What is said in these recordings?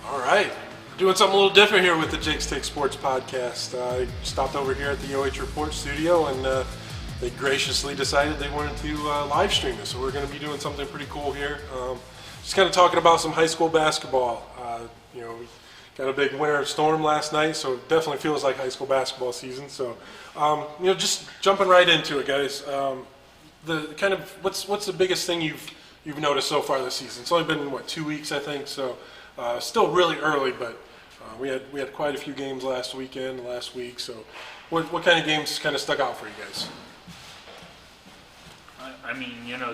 All right. Doing something a little different here with the Jake's Take Sports podcast. I stopped over here at the OH.Report studio and they graciously decided they wanted to live stream this. So we're going to be doing something pretty cool here. Just kind of talking about some high school basketball. We got a big winter storm last night, so it definitely feels like high school basketball season. So, just jumping right into it, guys. What's the biggest thing you've noticed so far this season? It's only been 2 weeks, I think. So, still really early, but we had quite a few games last week. So, what kind of games kind of stuck out for you guys?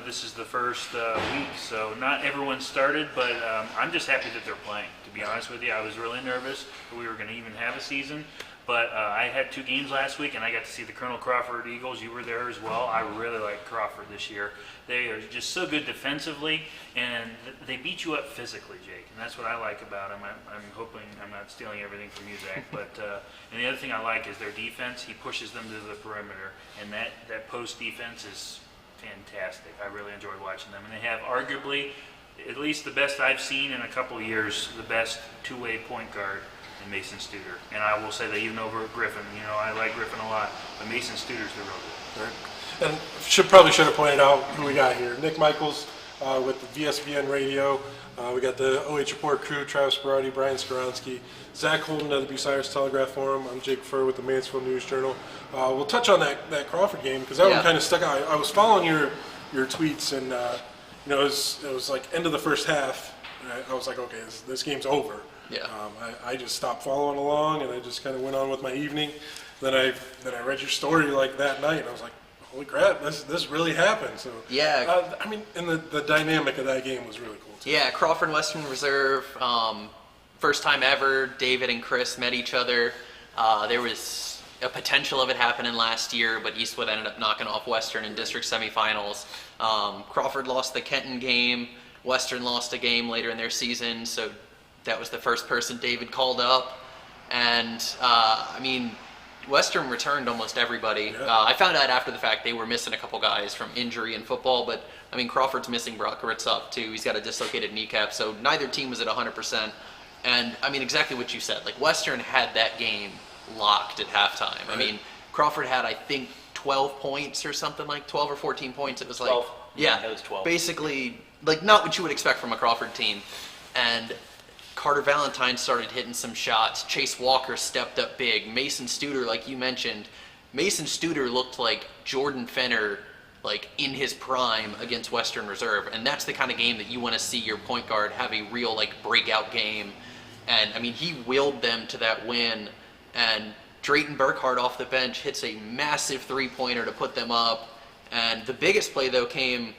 This is the first week, so not everyone started, but I'm just happy that they're playing. To be honest with you, I was really nervous that we were going to even have a season, but I had 2 games last week, and I got to see the Colonel Crawford Eagles. You were there as well. I really like Crawford this year. They are just so good defensively, and they beat you up physically, Jake, and that's what I like about them. I'm hoping I'm not stealing everything from you, Zack, but and the other thing I like is their defense. He pushes them to the perimeter, and that post defense is fantastic. I really enjoyed watching them, and they have arguably, at least the best I've seen in a couple of years, the best two-way point guard in Mason Studer. And I will say that even over Griffin, I like Griffin a lot, but Mason Studer's the real good. Right. And should have pointed out who we got here. Nick Michaels with the VSBN radio. We got the OH.Report crew, Travis Berardi, Brian Skoronsky, Zack Holden of the Bucyrus Telegraph Forum. I'm Jake Furr with the Mansfield News Journal. We'll touch on that Crawford game because that one kind of stuck out. I was following your tweets and it was like end of the first half. And I was like, okay, this game's over. Yeah. I just stopped following along and I just kind of went on with my evening. Then I read your story like that night and I was like, holy crap, this really happened. So yeah, and the dynamic of that game was really cool too. Yeah, Crawford Western Reserve, first time ever David and Chris met each other. There was a potential of it happening last year, but Eastwood ended up knocking off Western in district semifinals. Crawford lost the Kenton game. Western lost a game later in their season, so that was the first person David called up. And Western returned almost everybody. Yeah. I found out after the fact they were missing a couple guys from injury in football, but Crawford's missing Brock Ritzoff too. He's got a dislocated kneecap, so neither team was at 100%. And exactly what you said. Like Western had that game locked at halftime. Right. Crawford had 12 points or something, like 12 or 14 points. It was 12. like yeah, it was 12. Basically, like not what you would expect from a Crawford team. And Carter Valentine started hitting some shots. Chase Walker stepped up big. Mason Studer, like you mentioned, Mason Studer looked like Jordan Fenner, like in his prime against Western Reserve, and that's the kind of game that you want to see your point guard have a real breakout game. And he willed them to that win. And Drayton Burkhart off the bench hits a massive 3-pointer to put them up. And the biggest play though came.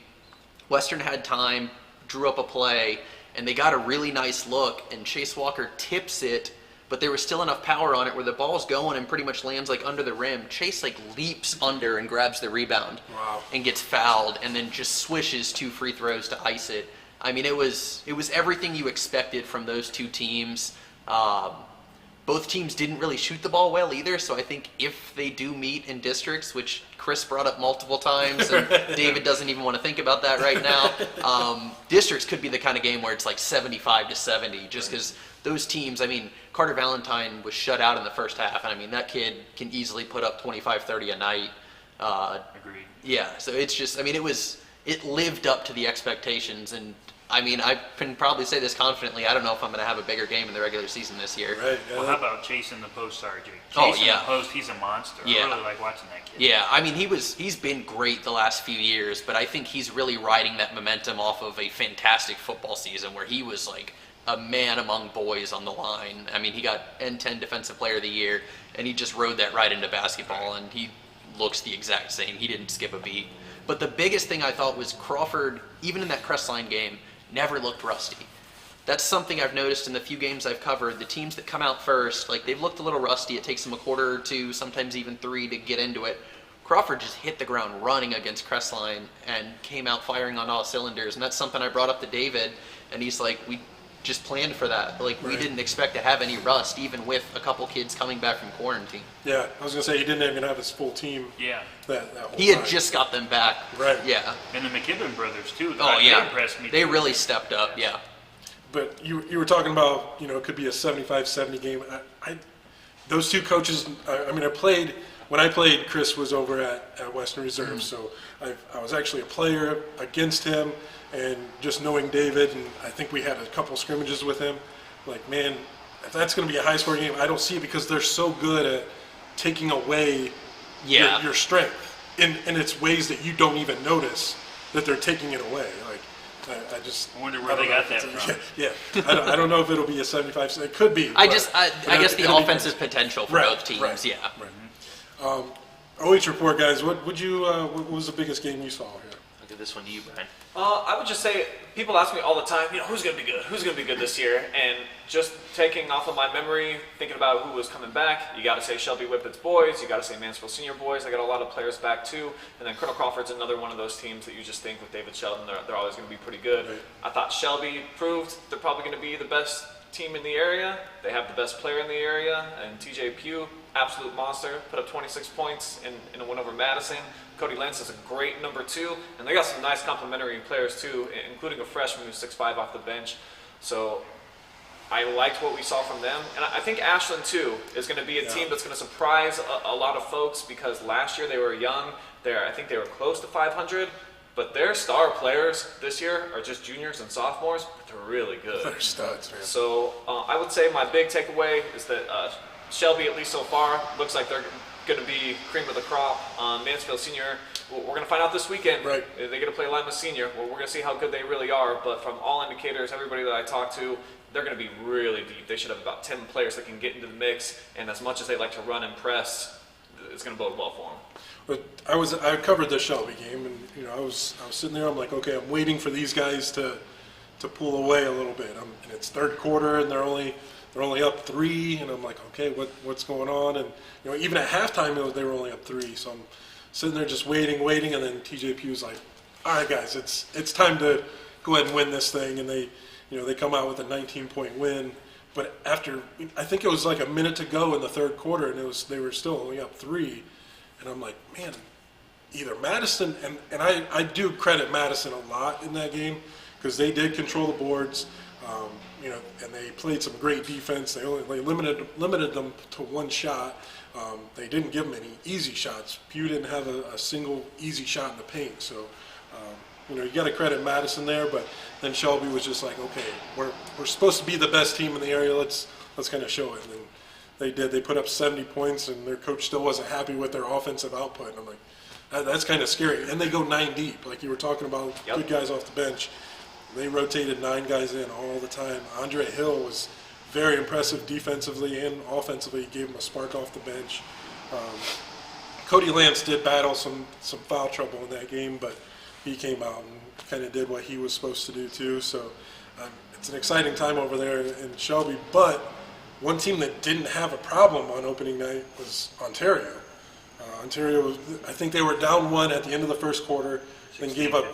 Western had time, drew up a play. And they got a really nice look, and Chase Walker tips it, but there was still enough power on it where the ball's going and pretty much lands under the rim. Chase leaps under and grabs the rebound. Wow. And gets fouled, and then just swishes 2 free throws to ice it. It was everything you expected from those two teams. Both teams didn't really shoot the ball well either, so I think if they do meet in districts, which Chris brought up multiple times, and David doesn't even want to think about that right now, districts could be the kind of game where it's 75-70, just because those teams, Carter Valentine was shut out in the first half, and that kid can easily put up 25-30 a night. Agreed. Yeah, so it's just, it lived up to the expectations, and I can probably say this confidently. I don't know if I'm going to have a bigger game in the regular season this year. Right. Yeah. Well, how about Chase in the post, Jake? Oh, Chase in yeah. the post, he's a monster. Yeah. I really like watching that kid. Yeah, he's been great the last few years, but I think he's really riding that momentum off of a fantastic football season where he was a man among boys on the line. He got N10 Defensive Player of the Year, and he just rode that right into basketball, and he looks the exact same. He didn't skip a beat. But the biggest thing I thought was Crawford, even in that Crestline game, never looked rusty. That's something I've noticed in the few games I've covered. The teams that come out first, they've looked a little rusty. It takes them a quarter or 2, sometimes even 3 to get into it. Crawford just hit the ground running against Crestline and came out firing on all cylinders. And that's something I brought up to David, and he's like, we just planned for that. We didn't expect to have any rust, even with a couple kids coming back from quarantine. Yeah, I was going to say he didn't even have his full team. Yeah. That whole He had time. just got them back. Right. Yeah. And the McKibben brothers, too. Oh, They yeah. impressed me, They too. really stepped up, yeah. But you were talking about, it could be a 75-70 game. Those two coaches, when I played, Chris was over at Western Reserve, so I was actually a player against him, and just knowing David, and I think we had a couple scrimmages with him, like, man, if that's going to be a high-scoring game, I don't see it because they're so good at taking away your strength in its ways that you don't even notice that they're taking it away. Like, I wonder where they got that from. Yeah. I don't know if it'll be a 75. It could be. I guess the offensive potential for both teams. Right, yeah. Right. OH.Report, guys. What was the biggest game you saw here? I'll give this one to you, Brian. I would just say, people ask me all the time, who's going to be good? Who's going to be good this year? And just taking off of my memory, thinking about who was coming back, you got to say Shelby Whippet's boys, you got to say Mansfield Senior boys. I got a lot of players back too. And then Colonel Crawford's another one of those teams that you just think with David Sheldon, they're always going to be pretty good. Right. I thought Shelby proved they're probably going to be the best team in the area. They have the best player in the area, and TJ Pugh, absolute monster, put up 26 points in a win over Madison. Cody Lentz is a great number 2, and they got some nice complementary players too, including a freshman who's 6'5" off the bench. So I liked what we saw from them, and I think Ashland too is going to be a team that's going to surprise a lot of folks, because last year they were young. I think they were close to 500, but their star players this year are just juniors and sophomores, but they're really good. They're studs, man. So I would say my big takeaway is that Shelby, at least so far, looks like they're going to be cream of the crop. Mansfield Senior, we're going to find out this weekend. Right. They're going to play Lima Senior. Well, we're going to see how good they really are. But from all indicators, everybody that I talk to, they're going to be really deep. They should have about 10 players that can get into the mix. And as much as they like to run and press, it's going to bode well for them. But I covered the Shelby game, and I was sitting there. I'm like, okay, I'm waiting for these guys to pull away a little bit. And it's third quarter, and they're only up 3, and I'm like, okay, what's going on? And even at halftime, they were only up 3. So I'm sitting there just waiting, and then TJ Pugh's like, all right, guys, it's time to go ahead and win this thing. And they come out with a 19-point win. But after, I think it was like a minute to go in the third quarter, and they were still only up 3. And I'm like, man, either Madison, and I do credit Madison a lot in that game, because they did control the boards. And they played some great defense. They limited them to one shot. They didn't give them any easy shots. Pugh didn't have a single easy shot in the paint. So, you got to credit Madison there. But then Shelby was just like, okay, we're supposed to be the best team in the area. Let's kind of show it. And then they did. They put up 70 points, and their coach still wasn't happy with their offensive output. And I'm like, that's kind of scary. And they go 9 deep, like you were talking about, good guys off the bench. They rotated 9 guys in all the time. Andre Hill was very impressive defensively and offensively. He gave him a spark off the bench. Cody Lance did battle some foul trouble in that game, but he came out and kind of did what he was supposed to do too. So it's an exciting time over there in Shelby. But one team that didn't have a problem on opening night was Ontario. Ontario, I think they were down 1 at the end of the first quarter, then gave up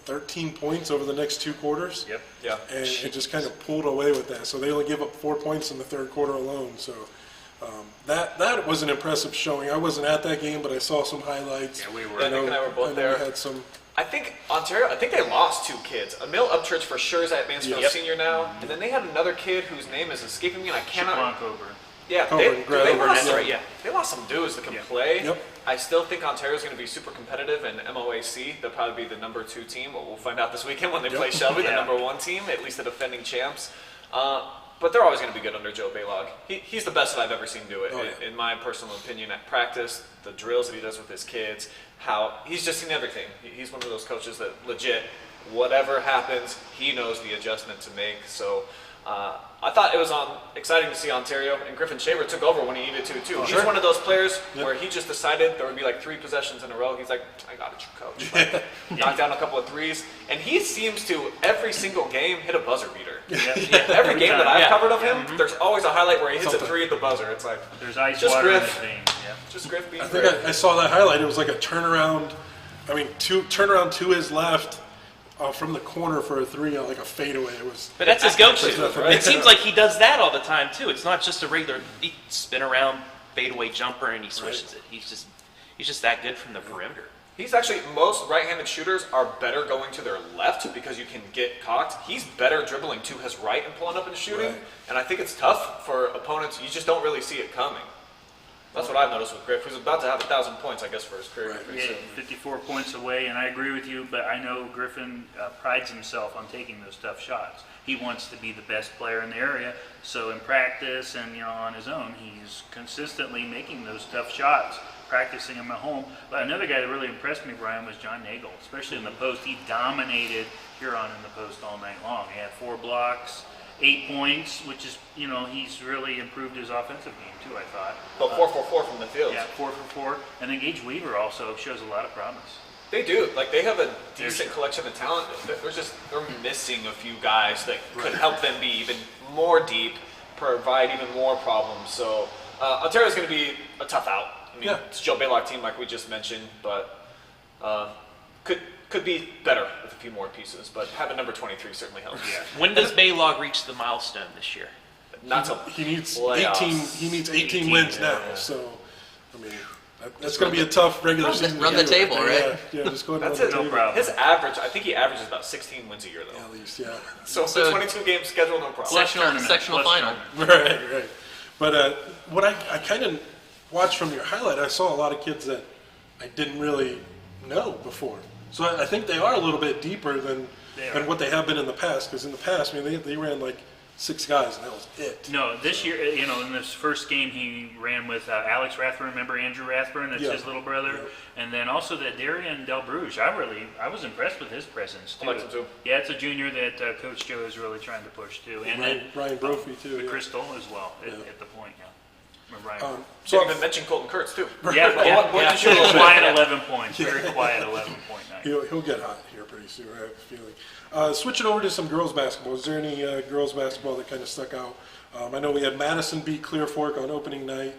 13 points over the next 2 quarters. Yep. Yeah. And it just kind of pulled away with that. So they only gave up 4 points in the third quarter alone. So that was an impressive showing. I wasn't at that game, but I saw some highlights. Yeah, we were. Nick and I were both there. We had some. I think Ontario, they lost 2 kids. Emil Upchurch for sure is at Mansfield Senior now. And then they had another kid whose name is escaping me, and I cannot. Yeah, they lost some dudes that can play. Yep. I still think Ontario's going to be super competitive, and MOAC, they'll probably be the number 2 team. We'll find out this weekend when they play Shelby, the number 1 team, at least the defending champs. But they're always going to be good under Joe Baylog. He's the best that I've ever seen do it, in my personal opinion. At practice, the drills that he does with his kids, how he's just seen everything. He's one of those coaches that legit, whatever happens, he knows the adjustment to make. So I thought it was exciting to see Ontario, and Griffin Shaver took over when he needed to too. He's one of those players where he just decided there would be like 3 possessions in a row. He's like, I got it, coach. Like, knocked down a couple of threes, and he seems to every single game hit a buzzer beater. Every game that I've covered of him, there's always a highlight where he hits a 3 at the buzzer. It's like there's ice just water Griff. in the vein. Just Griff being I think I saw that highlight. It was like a turnaround. Turnaround to his left. From the corner for a 3, like a fadeaway. But that's his go-to. Right? It seems like he does that all the time too. It's not just a regular spin around fadeaway jumper and he switches it. He's just that good from the perimeter. He's actually, most right-handed shooters are better going to their left because you can get cocked. He's better dribbling to his right and pulling up and shooting. Right. And I think it's tough for opponents. You just don't really see it coming. That's what I've noticed with Griff, who's about to have 1,000 points, I guess, for his career. Right. pretty Yeah, soon. 54 points away, and I agree with you, but I know Griffin prides himself on taking those tough shots. He wants to be the best player in the area, so in practice and on his own, he's consistently making those tough shots, practicing them at home. But another guy that really impressed me, Brian, was John Nagel, especially in the post. He dominated Huron in the post all night long. He had 4 blocks, 8 points, which is, he's really improved his offensive game too, I thought. But 4-4-4 from the field. Yeah, 4 for 4. And then Gage Weaver also shows a lot of promise. They do. Like, they have a decent collection of talent. They're missing a few guys that could help them be even more deep, provide even more problems. So Ontario's going to be a tough out. I mean, it's a Joe Baylock team like we just mentioned, but could be better with a few more pieces. But having number 23 certainly helps. Yeah. When does Baylog reach the milestone this year? Not till He needs playoffs. 18. He needs 18 18 wins now, now. yeah. So, I mean, that's going to be a tough regular season. run to the do table, there. right? Yeah, just go ahead and That's run it. the No table. problem. His average, I think he averages about 16 wins a year, though. At least, yeah. So for So- 22-game schedule, no problem. Plus tournament, sectional plus final. tournament. Right. But what I kind of watched from your highlight, I saw a lot of kids that I didn't really know before. So I think they are a little bit deeper than what they have been in the past. Because in the past, I mean, they ran like 6 guys, and that was it. No, this year, in this first game, he ran with Alex Rathburn. Remember Andrew Rathburn? That's Yeah. his little brother. Yep. And then also that Darian Del Bruges. I was impressed with his presence too. I liked him too. Yeah, it's a junior that Coach Joe is really trying to push too. And then Ryan Brophy, too. Yeah. Crystal as well at the point. Yeah. Remember Ryan? So Didn't even mention Colton Kurtz, too. Yeah, What did you do? quiet 11 points. Very quiet 11-point night. He'll get hot here pretty soon, I have a feeling. Switching over to some girls basketball. Is there any girls basketball that kind of stuck out? I know we had Madison beat Clear Fork on opening night.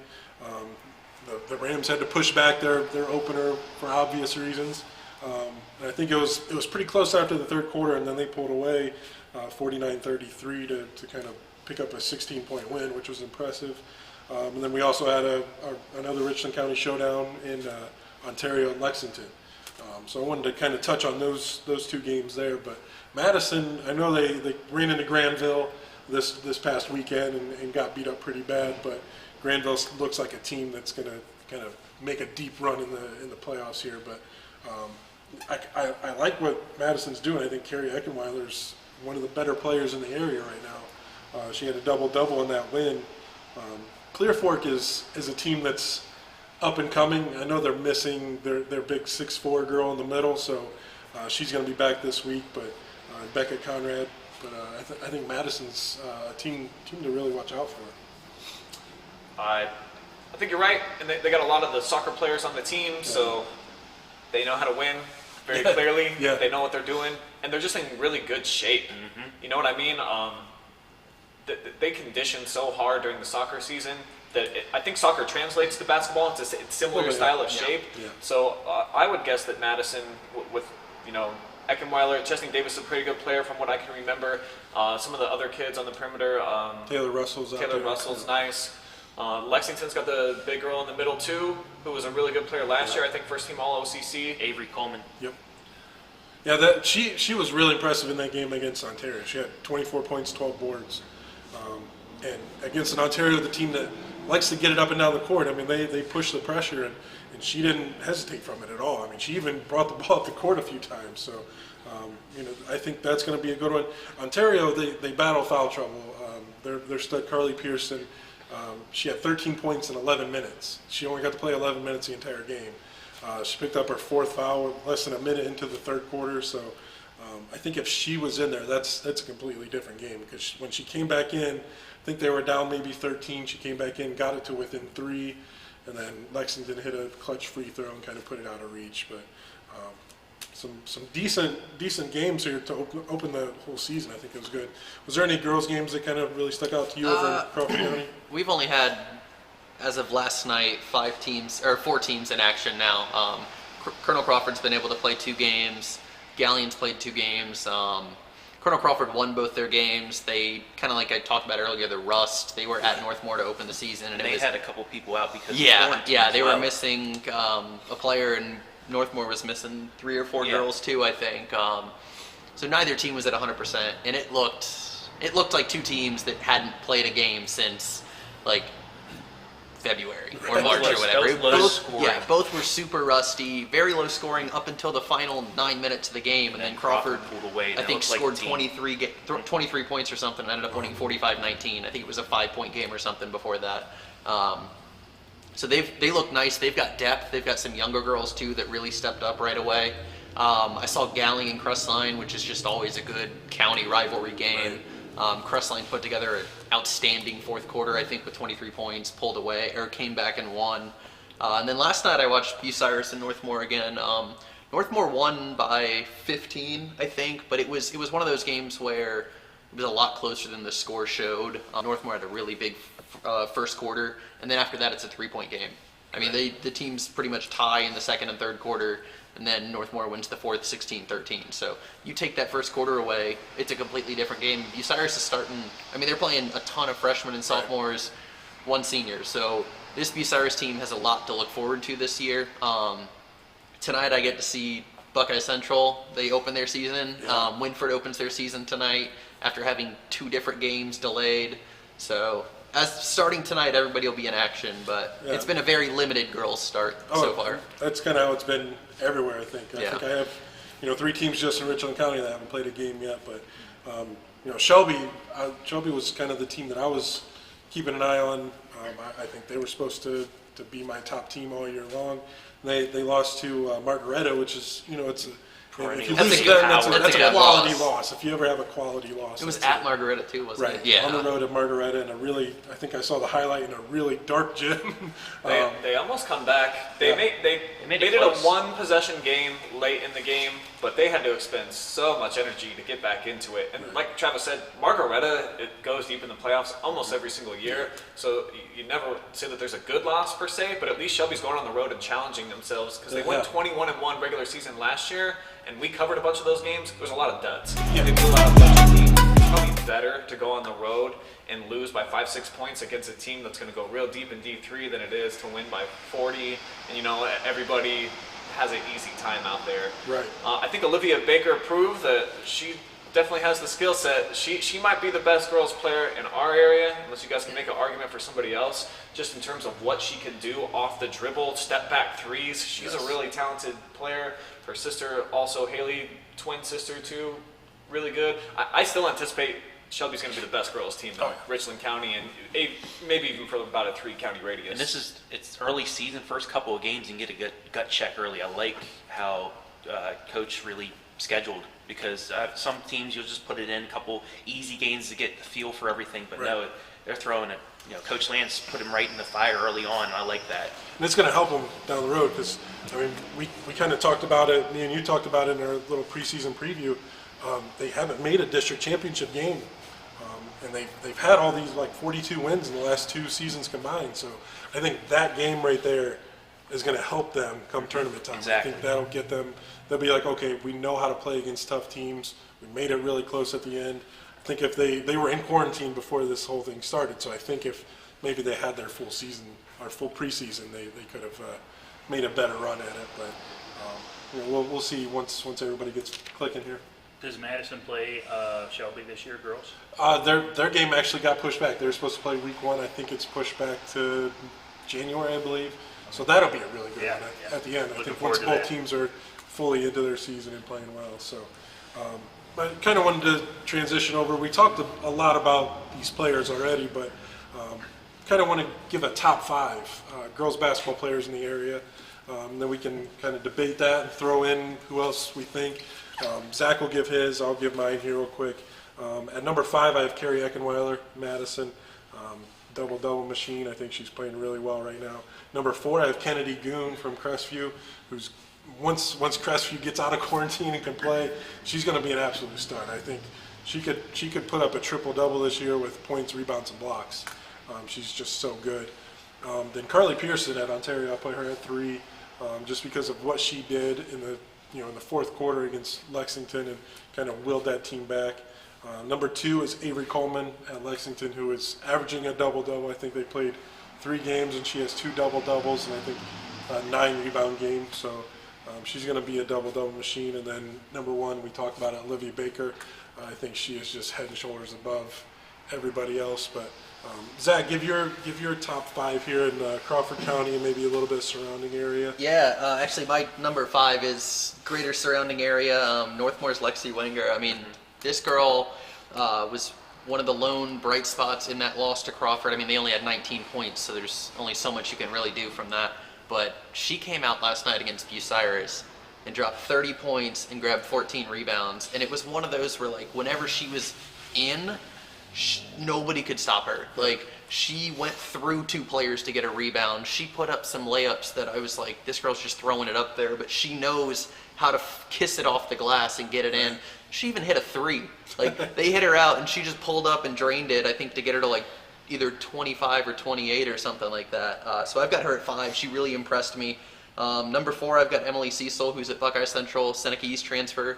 The Rams had to push back their opener for obvious reasons. And I think it was pretty close after the third quarter, and then they pulled away 49-33 to kind of pick up a 16-point win, which was impressive. And then we also had another Richland County showdown in Ontario and Lexington. So I wanted to kind of touch on those 2 games there. But Madison, I know they ran into Granville this past weekend and got beat up pretty bad. But Granville looks like a team that's going to kind of make a deep run in the playoffs here. But I like what Madison's doing. I think Carrie Eckenweiler's one of the better players in the area right now. She had a double-double in that win. Clear Fork is a team that's up and coming. I know they're missing their big 6'4" girl in the middle, so she's going to be back this week. But Becca Conrad. But I think Madison's a team to really watch out for. I think you're right, and they got a lot of the soccer players on the team, so they know how to win very clearly. Yeah. They know what they're doing, and they're just in really good shape. You know what I mean? They condition so hard during the soccer season that I think soccer translates to basketball. It's a similar style of shape. Yeah. So I would guess that Madison, with Eckenweiler, Chesney Davis is a pretty good player from what I can remember. Some of the other kids on the perimeter. Taylor Russell's out there. Taylor Russell's nice. Lexington's got the big girl in the middle too, who was a really good player last year. I think first team All OCC. Avery Coleman. Yep. Yeah, she was really impressive in that game against Ontario. She had 24 points, 12 boards. And against an Ontario, the team that likes to get it up and down the court, I mean, they push the pressure, and she didn't hesitate from it at all. I mean, she even brought the ball up the court a few times. So, I think that's going to be a good one. Ontario, they battle foul trouble. Their stud Carly Pearson, she had 13 points in 11 minutes. She only got to play 11 minutes the entire game. She picked up her 4th foul less than a minute into the third quarter. So I think if she was in there, that's a completely different game, because when she came back in, I think they were down maybe 13. She came back in, got it to within 3, and then Lexington hit a clutch free throw and kind of put it out of reach. But some decent games here to open the whole season. I think it was good. Was there any girls' games that kind of really stuck out to you over in Crawford County? We've only had, as of last night, 4 teams in action now. Colonel Crawford's been able to play 2 games. Galleon's played 2 games. Colonel Crawford won both their games. They kind of, like I talked about earlier, the rust. They were at Northmore to open the season, and They had a couple people out because of yeah, quarantine yeah. as They well. were missing a player, and Northmore was missing 3 or 4 Yeah. girls too, I think. So neither team was at 100%, and it looked like two teams that hadn't played a game since like February or March or whatever. That was low scoring. Both were super rusty, very low scoring up until the final 9 minutes of the game, and then Crawford pulled away. and I it think looked like a scored team. 23 points or something, and ended up winning 45-19. I think it was a 5-point game or something before that. So they look nice. They've got depth. They've got some younger girls too that really stepped up right away. I saw Galling and Crestline, which is just always a good county rivalry game. Crestline put together an outstanding fourth quarter, I think, with 23 points, pulled away, or came back and won. And then last night I watched Bucyrus and Northmore again. Northmore won by 15, I think, but it was one of those games where it was a lot closer than the score showed. Northmore had a really big first quarter, and then after that it's a 3-point game. I mean, the teams pretty much tie in the second and third quarter, and then Northmore wins the fourth 16-13. So you take that first quarter away, it's a completely different game. Bucyrus is starting, I mean, they're playing a ton of freshmen and sophomores, one senior. So this Bucyrus team has a lot to look forward to this year. Tonight I get to see Buckeye Central. They open their season. Winford opens their season tonight after having 2 different games delayed. So as starting tonight, everybody will be in action, but it's been a very limited girls start so far. That's kind of how it's been everywhere, I think. I Yeah. think I have, 3 teams just in Richland County that haven't played a game yet, but, Shelby was kind of the team that I was keeping an eye on. I think they were supposed to be my top team all year long. They lost to Margaretta, which is, it's if you That's lose a to good them, that's That's a a good quality loss. loss. If you ever have a quality loss. It was that's at Margaretta too, wasn't Right. it? Yeah. On the road at Margaretta in I think I saw the highlight in a really dark gym. They almost come back. They made it a close. 1-possession game late in the game, but they had to expend so much energy to get back into it. And like Travis said, Margaretta, it goes deep in the playoffs almost every single year. So you never say that there's a good loss per se, but at least Shelby's going on the road and challenging themselves because they went 21-1 regular season last year, and we covered a bunch of those games. There was a lot of duds. Yeah. They blew out a bunch of teams. It's probably better to go on the road and lose by 5-6 points against a team that's going to go real deep in D3 than it is to win by 40. And everybody has an easy time out there. Right. I think Olivia Baker proved that she definitely has the skill set. She might be the best girls player in our area, unless you guys can make an argument for somebody else, just in terms of what she can do off the dribble, step back threes. She's a really talented player. Her sister, also Haley, twin sister too, really good. I still anticipate Shelby's going to be the best girls team in Richland County, and maybe even for about a 3-county radius. And it's early season, first couple of games, and get a good gut check early. I like how Coach really scheduled, because some teams you'll just put it in a couple easy games to get the feel for everything, but no, they're throwing it. Coach Lance put him right in the fire early on. I like that. And it's going to help them down the road because, we kind of talked about it, me and you talked about it in our little preseason preview. They haven't made a district championship game. And they've had all these 42 wins in the last 2 seasons combined. So I think that game right there is going to help them come tournament time. Exactly. I think that'll get them. They'll be like, okay, we know how to play against tough teams. We made it really close at the end. I think if they were in quarantine before this whole thing started. So I think if maybe they had their full season or full preseason, they could have made a better run at it. But we'll see once everybody gets clicking here. Does Madison play Shelby this year, girls? Their game actually got pushed back. They were supposed to play week 1. I think it's pushed back to January, I believe. So that'll be a really good one at the end. I think once both teams are fully into their season and playing well. So I kind of wanted to transition over. We talked a lot about these players already, but kind of want to give a top 5 girls basketball players in the area. Then we can kind of debate that and throw in who else we think. Zack will give his. I'll give mine here real quick. At number 5, I have Carrie Eckenweiler, Madison. Double-double machine. I think she's playing really well right now. Number 4, I have Kennedy Goon from Crestview, who's once Crestview gets out of quarantine and can play, she's going to be an absolute star. I think she could put up a triple-double this year with points, rebounds, and blocks. She's just so good. Then Carly Pearson at Ontario, I'll put her at 3, just because of what she did in the fourth quarter against Lexington and kind of willed that team back. Number 2 is Avery Coleman at Lexington, who is averaging a double-double. I think they played 3 games, and she has 2 double-doubles, and I think 9 rebound games. So She's going to be a double-double machine. And then number 1, we talked about it, Olivia Baker. I think she is just head and shoulders above everybody else. But Zach, give your top 5 here in Crawford County and maybe a little bit surrounding area. Yeah, actually my number 5 is greater surrounding area, Northmore's Lexi Wenger. I mean, this girl was one of the lone bright spots in that loss to Crawford. I mean, they only had 19 points, so there's only so much you can really do from that. But she came out last night against Bucyrus and dropped 30 points and grabbed 14 rebounds. And it was one of those where, like, whenever she was in, nobody could stop her. Like, she went through 2 players to get a rebound. She put up some layups that I was like, this girl's just throwing it up there, but she knows how to kiss it off the glass and get it in. She even hit a 3. Like, they hit her out and she just pulled up and drained it, I think, to get her to like either 25 or 28 or something like that. So I've got her at 5. She really impressed me. Number 4, I've got Emily Cecil, who's at Buckeye Central, Seneca East transfer.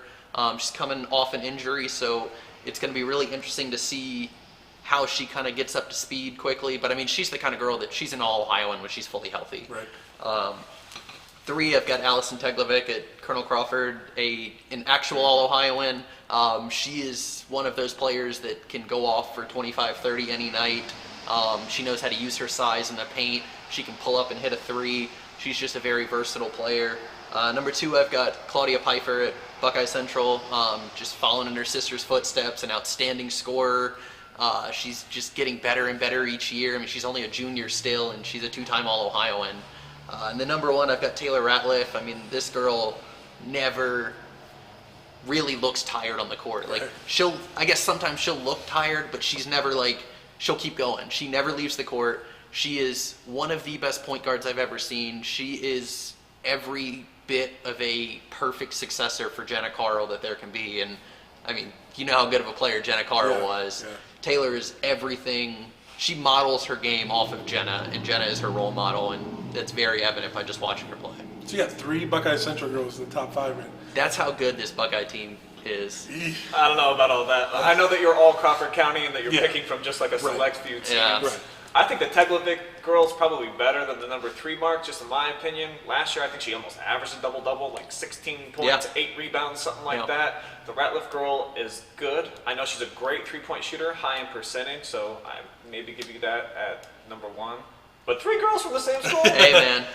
She's coming off an injury, so it's going to be really interesting to see how she kind of gets up to speed quickly. But I mean, she's the kind of girl that she's an All-Ohioan when she's fully healthy. Right. 3, I've got Allison Teglovic at Colonel Crawford, an actual All-Ohioan. She is one of those players that can go off for 25, 30 any night. She knows how to use her size in the paint. She can pull up and hit a 3. She's just a very versatile player. Number 2, I've got Claudia Pfeiffer at Buckeye Central, just following in her sister's footsteps, an outstanding scorer. She's just getting better and better each year. I mean, she's only a junior still, and she's a 2-time All-Ohioan. And the number 1, I've got Taylor Ratliff. I mean, this girl never really looks tired on the court. Like, I guess sometimes she'll look tired, but she's never like, she'll keep going. She never leaves the court. She is one of the best point guards I've ever seen. She is every bit of a perfect successor for Jenna Carl that there can be. And I mean, you know how good of a player Jenna Carl was. Yeah. Taylor is everything. She models her game off of Jenna, and Jenna is her role model, and that's very evident by just watching her play. So you got 3 Buckeye Central girls in the top 5, man. That's how good this Buckeye team is. I don't know about all that. I know that you're all Crawford County and that you're picking from just like a select few teams. Yeah. Right. I think the Teglovic girl's probably better than the number 3 mark, just in my opinion. Last year, I think she almost averaged a double-double, like 16 points, 8 rebounds, something like that. The Ratliff girl is good. I know she's a great 3-point shooter, high in percentage, so I maybe give you that at number 1. But 3 girls from the same school? Hey, man.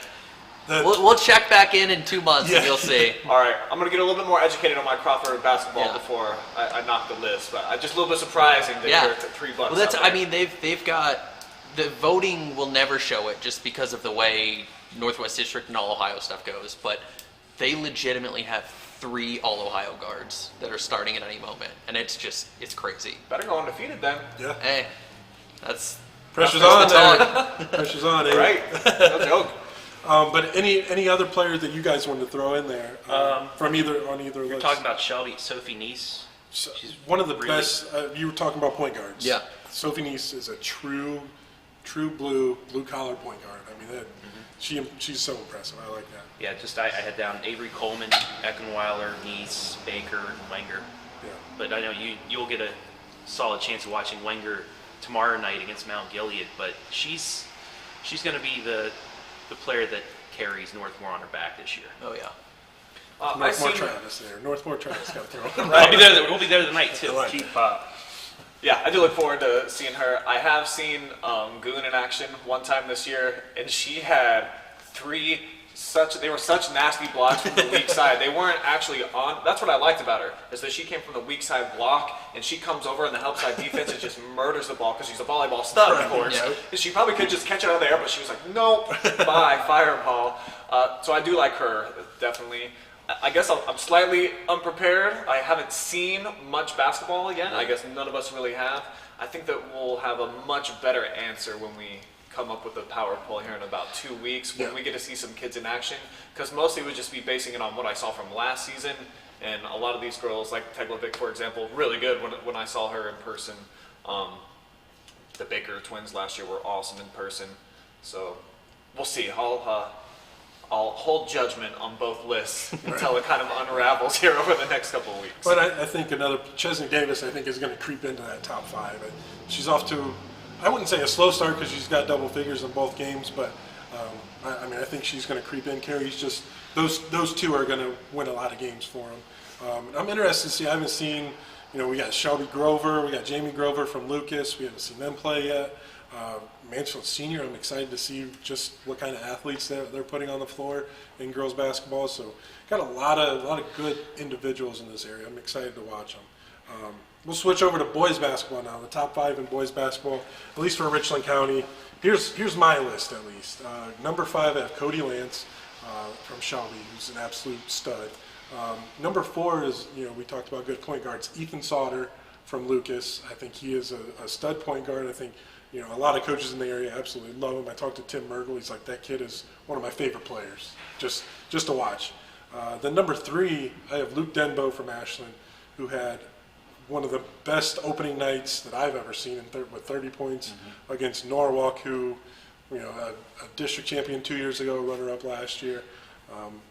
We'll check back in 2 months and you'll see. All right, I'm going to get a little bit more educated on my Crawford basketball before I knock the list. But I'm just a little bit surprising to hear $3. Well, that's. I mean, they've got. The voting will never show it just because of the way Northwest District and All-Ohio stuff goes, but they legitimately have 3 All-Ohio guards that are starting at any moment, and it's crazy. Better go undefeated then. Yeah. Hey, that's... Pressure's on there. Pressure's on, eh? Right. No joke. But any other players that you guys wanted to throw in there from either list? You're talking about Sophie Neese. She's one of the best. You were talking about point guards. Yeah. Sophie Neese is a true blue collar point guard. I mean, she's so impressive. I like that. Yeah, I had down Avery Coleman, Eckenweiler, Neese, Baker, and Wenger. Yeah. But I know you'll get a solid chance of watching Wenger tomorrow night against Mount Gilead. But she's going to be the player that carries Northmore on her back this year. Oh yeah. Northmore Travis there. Northmore Travis got to throw. We'll be there tonight too. Like Cheap pop. Yeah, I do look forward to seeing her. I have seen Goon in action one time this year, and she had 3 they were such nasty blocks from the weak side. They weren't actually on. That's what I liked about her, is that she came from the weak side block, and she comes over in the help side defense and just murders the ball because she's a volleyball stud, of course. Yeah. And she probably could just catch it out of the air, but she was like, nope, bye, fireball. So I do like her, definitely. I guess I'm slightly unprepared. I haven't seen much basketball yet. I guess none of us really have. I think that we'll have a much better answer when we come up with a power poll here in about 2 weeks when we get to see some kids in action, because mostly we'll just be basing it on what I saw from last season, and a lot of these girls, like Teglovic, for example, really good when I saw her in person. The Baker twins last year were awesome in person, so we'll see. I'll hold judgment on both lists until it kind of unravels here over the next couple of weeks. But I think Chesney Davis, I think, is going to creep into that top 5. She's off to, I wouldn't say a slow start because she's got double figures in both games, but I mean, I think she's going to creep in. Carrie's just those two are going to win a lot of games for them. I'm interested to see. I haven't seen, we got Shelby Grover, we got Jamie Grover from Lucas. We haven't seen them play yet. Mansfield Senior, I'm excited to see just what kind of athletes they're putting on the floor in girls basketball. So got a lot of good individuals in this area. I'm excited to watch them. We'll switch over to boys basketball now. The top 5 in boys basketball, at least for Richland County. Here's my list at least. Number 5, I have Cody Lance from Shelby, who's an absolute stud. Number 4 is, we talked about good point guards. Ethan Sauter from Lucas. I think he is a stud point guard. I think, a lot of coaches in the area absolutely love him. I talked to Tim Mergel. He's like, that kid is one of my favorite players, just to watch. Then number 3, I have Luke Denbo from Ashland, who had one of the best opening nights that I've ever seen with 30 points against Norwalk, who, a district champion 2 years ago, runner-up last year.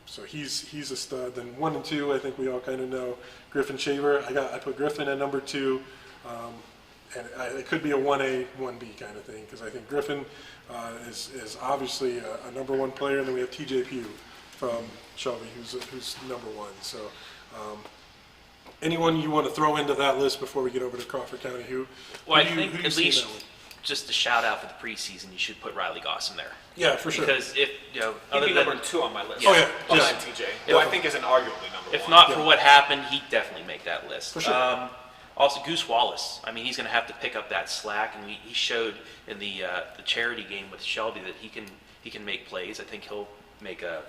So he's a stud. Then 1 and 2, I think we all kind of know. Griffin Shaver, I put Griffin at number 2, and it could be a 1A, 1B kind of thing, because I think Griffin is obviously a number 1 player, and then we have TJ Pugh from Shelby, who's number 1. So anyone you want to throw into that list before we get over to Crawford County? I think at least just a shout out for the preseason, you should put Riley Goss in there. Yeah, for sure. Because if He'd be number 2 on my list. Oh yeah, Behind TJ, who I think is an arguably number 1. If not for what happened, he'd definitely make that list. For sure. Also, Goose Wallace. I mean, he's going to have to pick up that slack, and he showed in the charity game with Shelby that he can make plays. I think he'll make a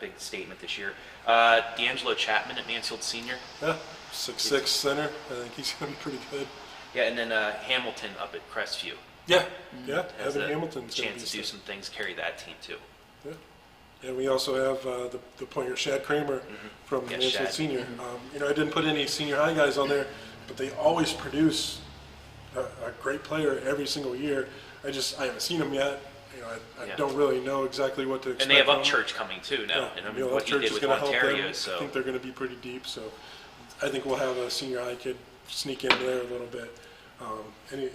big statement this year. D'Angelo Chapman at Mansfield Senior. Yeah, 6'6" center. I think he's going to be pretty good. Yeah, and then Hamilton up at Crestview. Yeah, Has Evan a Hamilton's gonna chance to do some things, carry that team too. Yeah, and we also have the point guard Shad Kramer from Yeah, Mansfield Shad. Senior. I didn't put any senior high guys on there, but they always produce a great player every single year. I haven't seen them yet. I don't really know exactly what to expect. And they have from them. Upchurch coming too now. Yeah, And I mean, what he Upchurch did is with going to help Ontario. them. So I think they're going to be pretty deep. So I think we'll have a senior high kid sneak in there a little bit.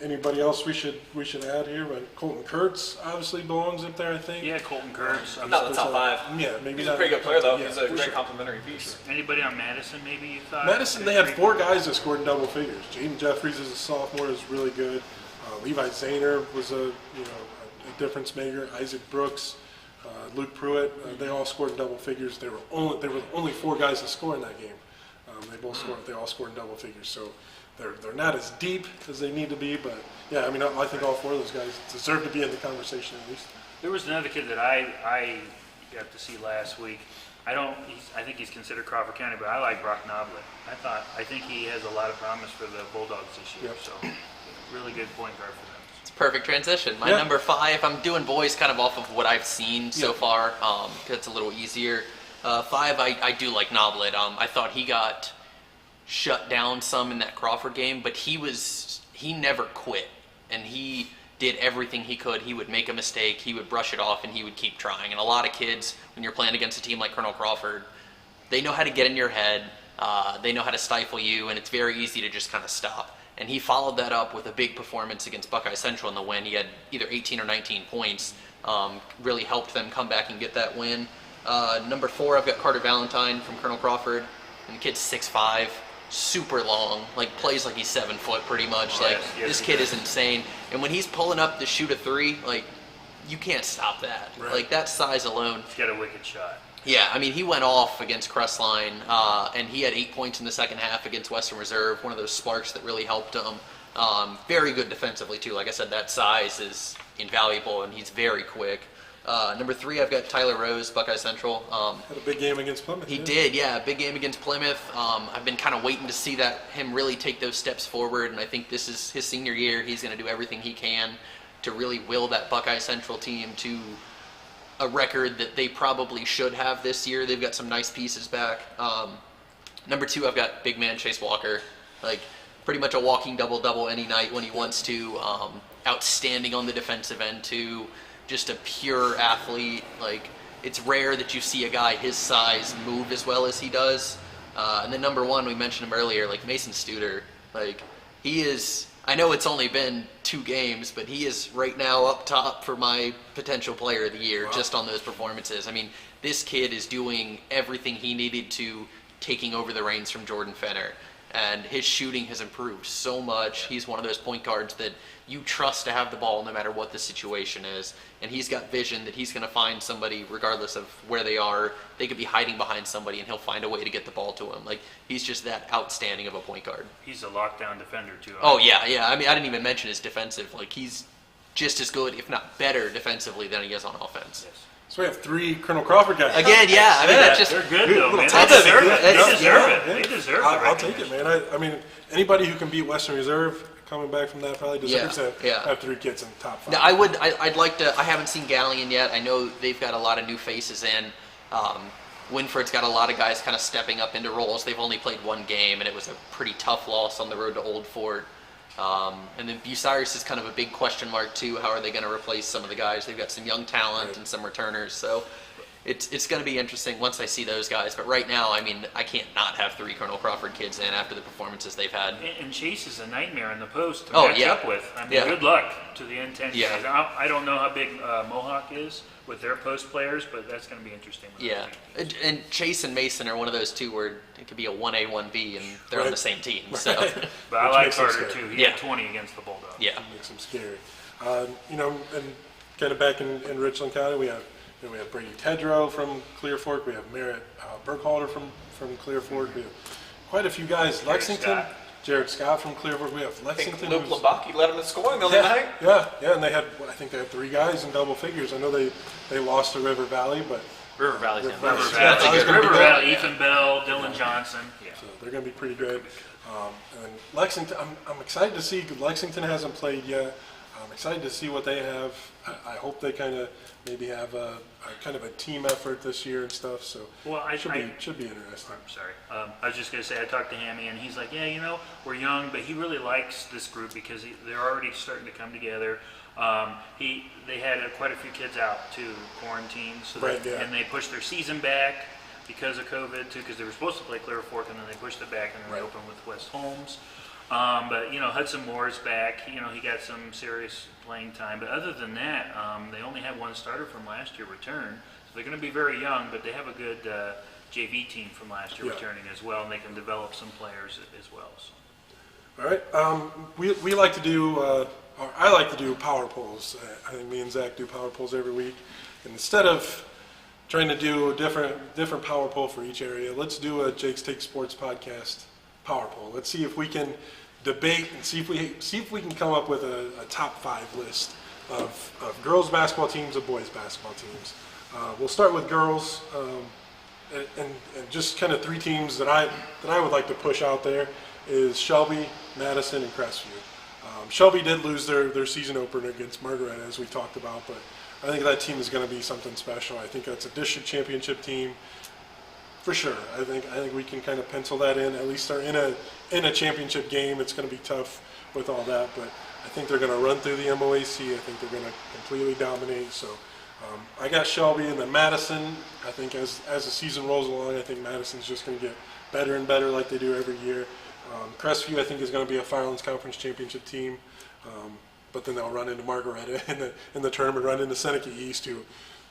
Anybody else we should add here? But Colton Kurtz obviously belongs up there, I think. Yeah, Colton Kurtz. Not the top 5. Yeah, maybe He's not. a pretty good player, though. Yeah, He's a for great sure. complimentary piece. Anybody on Madison, maybe you thought? Madison, they had 4 guys that scored in double figures. Jaden Jeffries is a sophomore, is really good. Levi Zahner was a difference maker. Isaac Brooks, Luke Pruitt, they all scored in double figures. They were only 4 guys that scored in that game. They all scored in double figures. So they're not as deep as they need to be, but yeah, I mean, I think all 4 of those guys deserve to be in the conversation at least. There was another kid that I got to see last week. I think he's considered Crawford County, but I like Brock Noblet. I think he has a lot of promise for the Bulldogs this year. Yep. So really good point guard for them. It's a perfect transition. My number 5, I'm doing boys kind of off of what I've seen so far, because it's a little easier. 5, I do like Noblet. I thought he got shut down some in that Crawford game, but he never quit, and he did everything he could. He would make a mistake, he would brush it off, and he would keep trying. And a lot of kids, when you're playing against a team like Colonel Crawford, they know how to get in your head, they know how to stifle you, and it's very easy to just kind of stop. And he followed that up with a big performance against Buckeye Central in the win. He had either 18 or 19 points, really helped them come back and get that win. Number 4, I've got Carter Valentine from Colonel Crawford, and the kid's 6'5", super long, plays like he's 7 foot pretty much. This kid is insane. And when he's pulling up to shoot a 3, you can't stop that. Right. That size alone. He's got a wicked shot. Yeah, I mean, he went off against Crestline, and he had 8 points in the second half against Western Reserve, one of those sparks that really helped him. Very good defensively, too. Like I said, that size is invaluable, and he's very quick. Number 3, I've got Tyler Rose, Buckeye Central. Had a big game against Plymouth. He did, yeah, big game against Plymouth. I've been kind of waiting to see him really take those steps forward, and I think this is his senior year. He's going to do everything he can to really will that Buckeye Central team to a record that they probably should have this year. They've got some nice pieces back. Number 2, I've got big man Chase Walker. Pretty much a walking double-double any night when he wants to. Outstanding on the defensive end, too. Just a pure athlete. It's rare that you see a guy his size move as well as he does. And then number 1, we mentioned him earlier, Mason Studer. He is, I know it's only been 2 games, but he is right now up top for my potential player of the year. Wow. Just on those performances. I mean, this kid is doing everything he needed to, taking over the reins from Jordan Fenner. And his shooting has improved so much. He's one of those point guards that you trust to have the ball no matter what the situation is. And he's got vision that he's going to find somebody regardless of where they are. They could be hiding behind somebody and he'll find a way to get the ball to him. Like, he's just that outstanding of a point guard. He's a lockdown defender too. Oh, yeah. I mean, I didn't even mention his defensive. Like, he's just as good, if not better, defensively than he is on offense. Yes. So we have 3 Colonel Crawford guys. Again, yeah. I mean, that's just... They're good, though, man. They deserve it. They That's- deserve it. Yeah. They deserve I'll take it, man. I mean, anybody who can beat Western Reserve coming back from that probably deserves Yeah, to have 3 kids in the top 5. No, I'd like to. I haven't seen Galleon yet. I know they've got a lot of new faces in. Winford's got a lot of guys kind of stepping up into roles. They've only played 1 game, and it was a pretty tough loss on the road to Old Fort. And then Bucyrus is kind of a big question mark too. How are they going to replace some of the guys? They've got some young talent and some returners, so it's going to be interesting once I see those guys. But right now, I mean, I can't not have 3 Colonel Crawford kids in after the performances they've had. And Chase is a nightmare in the post to Oh, match yeah. up with. I mean, Yeah. good luck to the N10 Yeah. guys. I don't know how big Mohawk is with their post players, but that's going to be interesting. Yeah, and Chase and Mason are one of those two where it could be a 1A, 1B, and they're on the Right. same team. So, But I Which like makes them Carter scary. too. He Yeah. had 20 against the Bulldogs. yeah. Makes them scary. And kind of back in Richland County, we have Brady Tedrow from Clear Fork. We have Merritt Burkhalter from Clear Fork. We have quite a few guys. Lexington, Jared Scott from Clear Fork. We have I think Lexington. Luke who's- Labaki led him in scoring the other night. Yeah, and I think they had 3 guys in double figures. I know they lost to River Valley, but River Valley's River gonna River be- Valley. Valley, It's gonna be River good. Valley, Ethan Bell, Dylan Johnson. Yeah. so they're going to be pretty good. And Lexington, I'm excited to see. Lexington hasn't played yet. I'm excited to see what they have. I hope they kind of maybe have a kind of a team effort this year and stuff. So Well, should be interesting. I'm sorry. I was just going to say, I talked to Hammy, and he's like, yeah, we're young, but he really likes this group because they're already starting to come together. They had quite a few kids out too, quarantine, so Right, yeah. and they pushed their season back because of COVID too, because they were supposed to play Clear Fork, and then they pushed it back, and then they Right. opened with West Holmes. But Hudson Moore's back. He got some serious playing time. But other than that, they only have 1 starter from last year return. So they're going to be very young, but they have a good JV team from last year Yeah. returning as well, and they can develop some players as well. So. All right. We like to do. Or I like to do power polls. I think me and Zach do power polls every week. And instead of trying to do a different power poll for each area, let's do a Jake's Take Sports podcast power poll. Let's see if we can debate and see if we can come up with a top 5 list of girls basketball teams and boys basketball teams. We'll start with girls, and just kind of 3 teams that I would like to push out there is Shelby, Madison, and Crestview. Shelby did lose their season opener against Margaret, as we talked about, but I think that team is going to be something special. I think that's a district championship team for sure. I think we can kind of pencil that in. At least they're in a championship game. It's going to be tough with all that, but I think they're going to run through the MOAC. I think they're going to completely dominate. So I got Shelby, and then Madison. I think as the season rolls along, I think Madison's just going to get better and better like they do every year. Crestview, I think, is going to be a Firelands Conference championship team, but then they'll run into Margaret in the tournament, run into Seneca East, who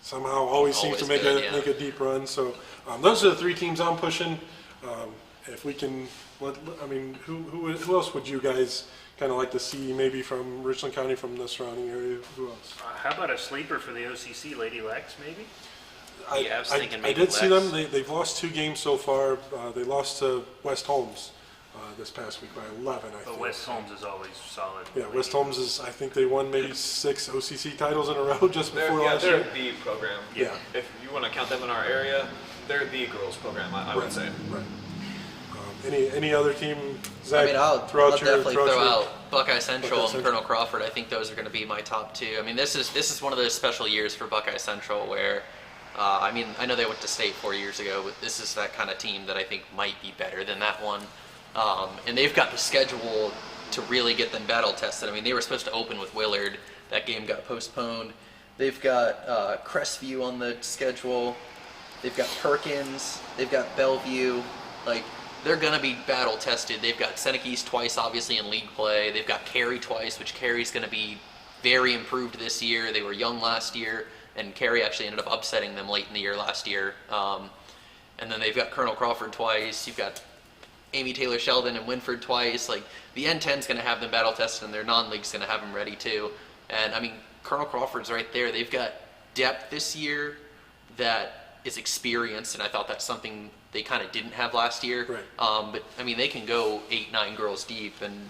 somehow always seems to make good, yeah. make a deep run. So those are the 3 teams I'm pushing. If we can, who else would you guys kind of like to see maybe from Richland County, from the surrounding area? Who else? How about a sleeper for the OCC, Lady Lex, maybe? Yeah, I was thinking I maybe did see Lex. them. They've lost 2 games so far. They lost to West Holmes this past week by 11, I But think. West Holmes is always solid. Yeah, West Holmes is, I think they won maybe 6 OCC titles in a row just before last They're year. the program. Yeah. If you want to count them in our area, they're the girls program, I would say. Right. Any other team, Zach? I mean, I'll throw out definitely throw your- out Buckeye Central Buckeye and Colonel Crawford. I think those are going to be my top 2. I mean, this is one of those special years for Buckeye Central where, I know they went to state 4 years ago, but this is that kind of team that I think might be better than that one. And they've got the schedule to really get them battle tested. I mean, they were supposed to open with Willard. That game got postponed. They've got Crestview on the schedule. They've got Perkins. They've got Bellevue. Like, they're going to be battle tested. They've got Seneca East twice, obviously, in league play. They've got Cary twice, which Cary's going to be very improved this year. They were young last year, and Carey actually ended up upsetting them late in the year last year. And then they've got Colonel Crawford twice. You've got Amy Taylor Sheldon and Winford twice. Like, the N10's going to have them battle tested, and their non-league's going to have them ready too. And I mean, Colonel Crawford's right there. They've got depth this year that is experienced, and I thought that's something they kind of didn't have last year. Right. But I mean, they can go 8-9 girls deep, and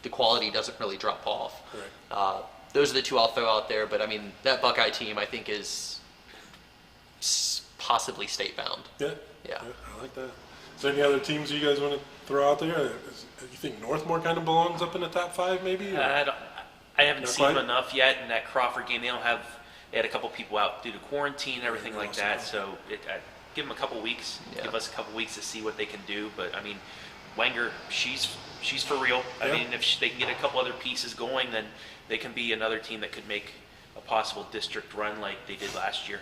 the quality doesn't really drop off. Right. Those are the two I'll throw out there. But I mean, that Buckeye team I think is possibly state bound. Yeah. Yeah. I like that. Is there any other teams you guys want to throw out there? You think Northmore kind of belongs up in the top 5, maybe? Or? I haven't Not seen them quite? enough yet in that Crawford game. They had a couple people out due to quarantine and everything like Awesome. that. So give them a couple weeks. Yeah. Give us a couple weeks to see what they can do. But I mean, Wenger, she's for real. I Yeah. mean, if they can get a couple other pieces going, then they can be another team that could make a possible district run like they did last year.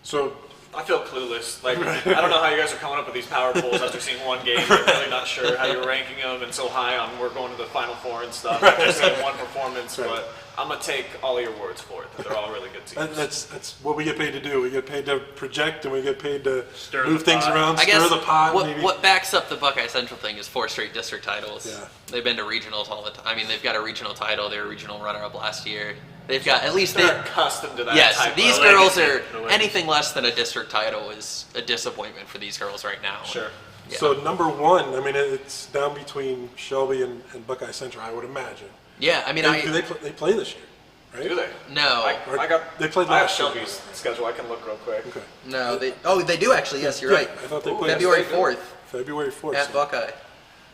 So, I feel clueless. Like, I don't know how you guys are coming up with these power polls after seeing one game. I'm really not sure how you're ranking them and so high on we're going to the Final Four and stuff. After seeing one performance, but I'm going to take all of your words for it, that they're all really good teams. that's what we get paid to do. We get paid to project, and we get paid to Stir move the things pot. around, I guess stir the pot, maybe. what backs up the Buckeye Central thing is 4 straight district titles. Yeah. They've been to regionals all the time. I mean, they've got a regional title. They were regional runner-up last year. They've got at least They're accustomed to that yes, type these of... girls legacy. are The legacy. anything less than a district title is a disappointment for these girls right now. Sure. Yeah. So number 1, I mean, it's down between Shelby and Buckeye Central, I would imagine. Yeah, I mean, Do they play this year, right? Do they? no, I got. They played I have last year. Shelby's schedule. I can look real quick. Okay. no, they do actually. Yes, you're Yeah, right. I thought they played February They do. 4th February 4th. at so- Buckeye.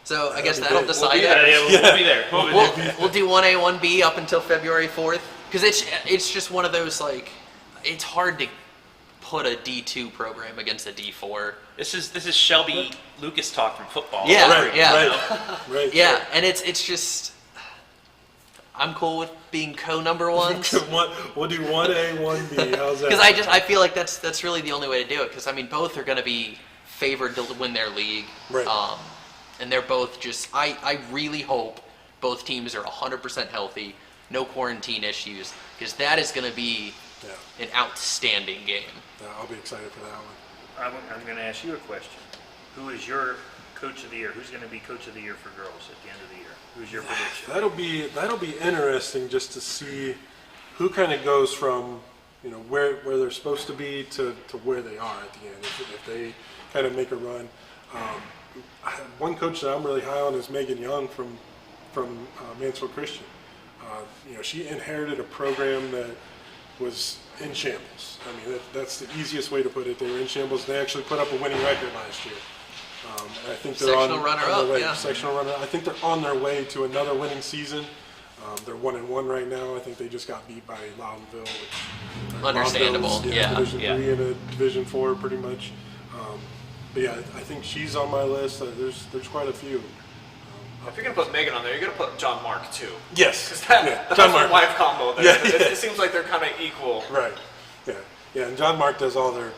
So I guess be that'll big. decide We'll be it. there. We'll be there. We'll be there. We'll do 1A, 1B up until February 4th because it's just one of those, like, it's hard to put a D2 program against a D4. This is Shelby Lucas talk from football. Yeah, Right, yeah. right. Yeah, and it's just I'm cool with being co-number ones We'll do 1A, 1B. How's that? because I feel like that's really the only way to do it because I mean both are going to be favored to win their league. Right. And they're both just I really hope both teams are 100% healthy, no quarantine issues because that is going to be Yeah. an outstanding game. Yeah, I'll be excited for that one. I'm going to ask you a question. Who is your coach of the year? Who's going to be coach of the year for girls at the end of the year? Who's your prediction? That'll be interesting just to see who kind of goes from where they're supposed to be to where they are at the end if they kind of make a run. One coach that I'm really high on is Megan Young from Mansfield Christian. She inherited a program that was in shambles. I mean, that's the easiest way to put it. They were in shambles. They actually put up a winning record last year. And I think they're Sectional on runner-up, their way. yeah. Sectional runner. I think they're on their way to another winning season. They're 1-1 right now. I think they just got beat by Loudonville. Which, Understandable, Loudonville's, yeah, Division yeah. 3 and a Division 4, pretty much. But yeah, I think she's on my list. There's quite a few. If you're going to put Megan on there, you're going to put John Mark too. Yes. Because that Yeah, the John Mark. husband-wife combo there. Yeah. It seems like they're kind of equal. Right. Yeah. And John Mark does all their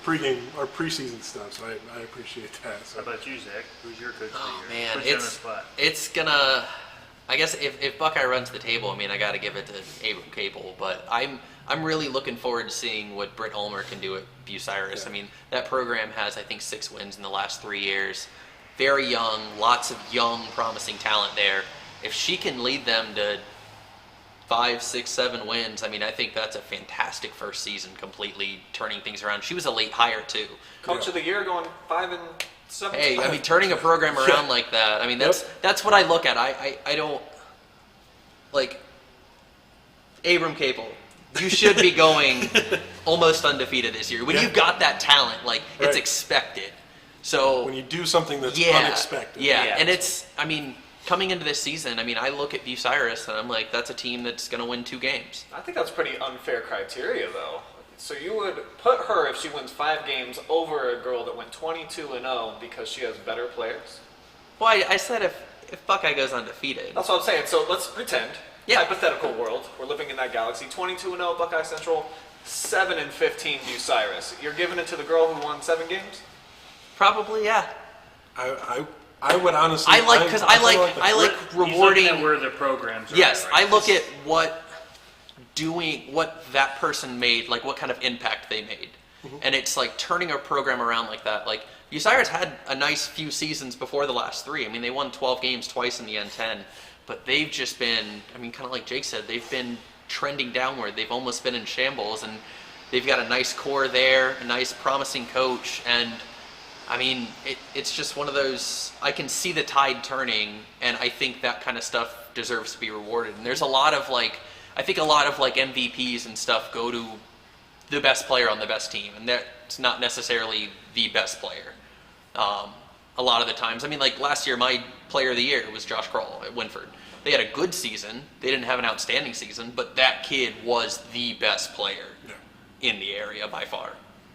pregame or preseason stuff, so I appreciate that. How So. about you, Zach? Who's your coach Oh of the year? man, Put you on the spot. it's gonna. I guess if Buckeye runs the table, I mean, I got to give it to Abram Cable, but I'm really looking forward to seeing what Britt Ulmer can do at Bucyrus. Yeah. I mean, that program has I think 6 wins in the last 3 years. Very young, lots of young, promising talent there. If she can lead them to 5, 6, 7 wins, I mean, I think that's a fantastic first season, completely turning things around. She was a late hire too. Coach of the year going 5-7. Hey, I mean, turning a program around like that. I mean, that's what I look at. I don't like Abram Cable. You should be going almost undefeated this year. When Yeah. you've got that talent, like it's Right. expected. So When you do something that's yeah, unexpected. yeah, and it's. I mean, coming into this season, I mean, I look at Bucyrus and I'm like, that's a team that's going to win 2 games. I think that's pretty unfair criteria, though. So you would put her, if she wins 5 games, over a girl that went 22-0 because she has better players? Well, I said if Buckeye goes undefeated, That's what I'm saying. So let's pretend, Yeah. hypothetical world, we're living in that galaxy. 22-0 Buckeye Central, 7-15 Bucyrus. You're giving it to the girl who won 7 games? probably yeah. I would honestly. I like because I like He's looking rewarding. at where the programs are. Yes, at, right? I look at what doing what that person made, like what kind of impact they made. And it's like turning a program around like that. Like Bucyrus had a nice few seasons before the last 3. I mean, they won 12 games twice in the N10, but they've just been, I mean, kind of like Jake said, they've been trending downward. They've almost been in shambles, and they've got a nice core there, a nice promising coach, and I mean, it's just one of those, I can see the tide turning, and I think that kind of stuff deserves to be rewarded. And there's a lot of like, I think a lot of like MVPs and stuff go to the best player on the best team, and that's not necessarily the best player. A lot of the times, I mean, like last year, my player of the year was Josh Kroll at Winford. They had a good season. They didn't have an outstanding season, but that kid was the best player in the area by far.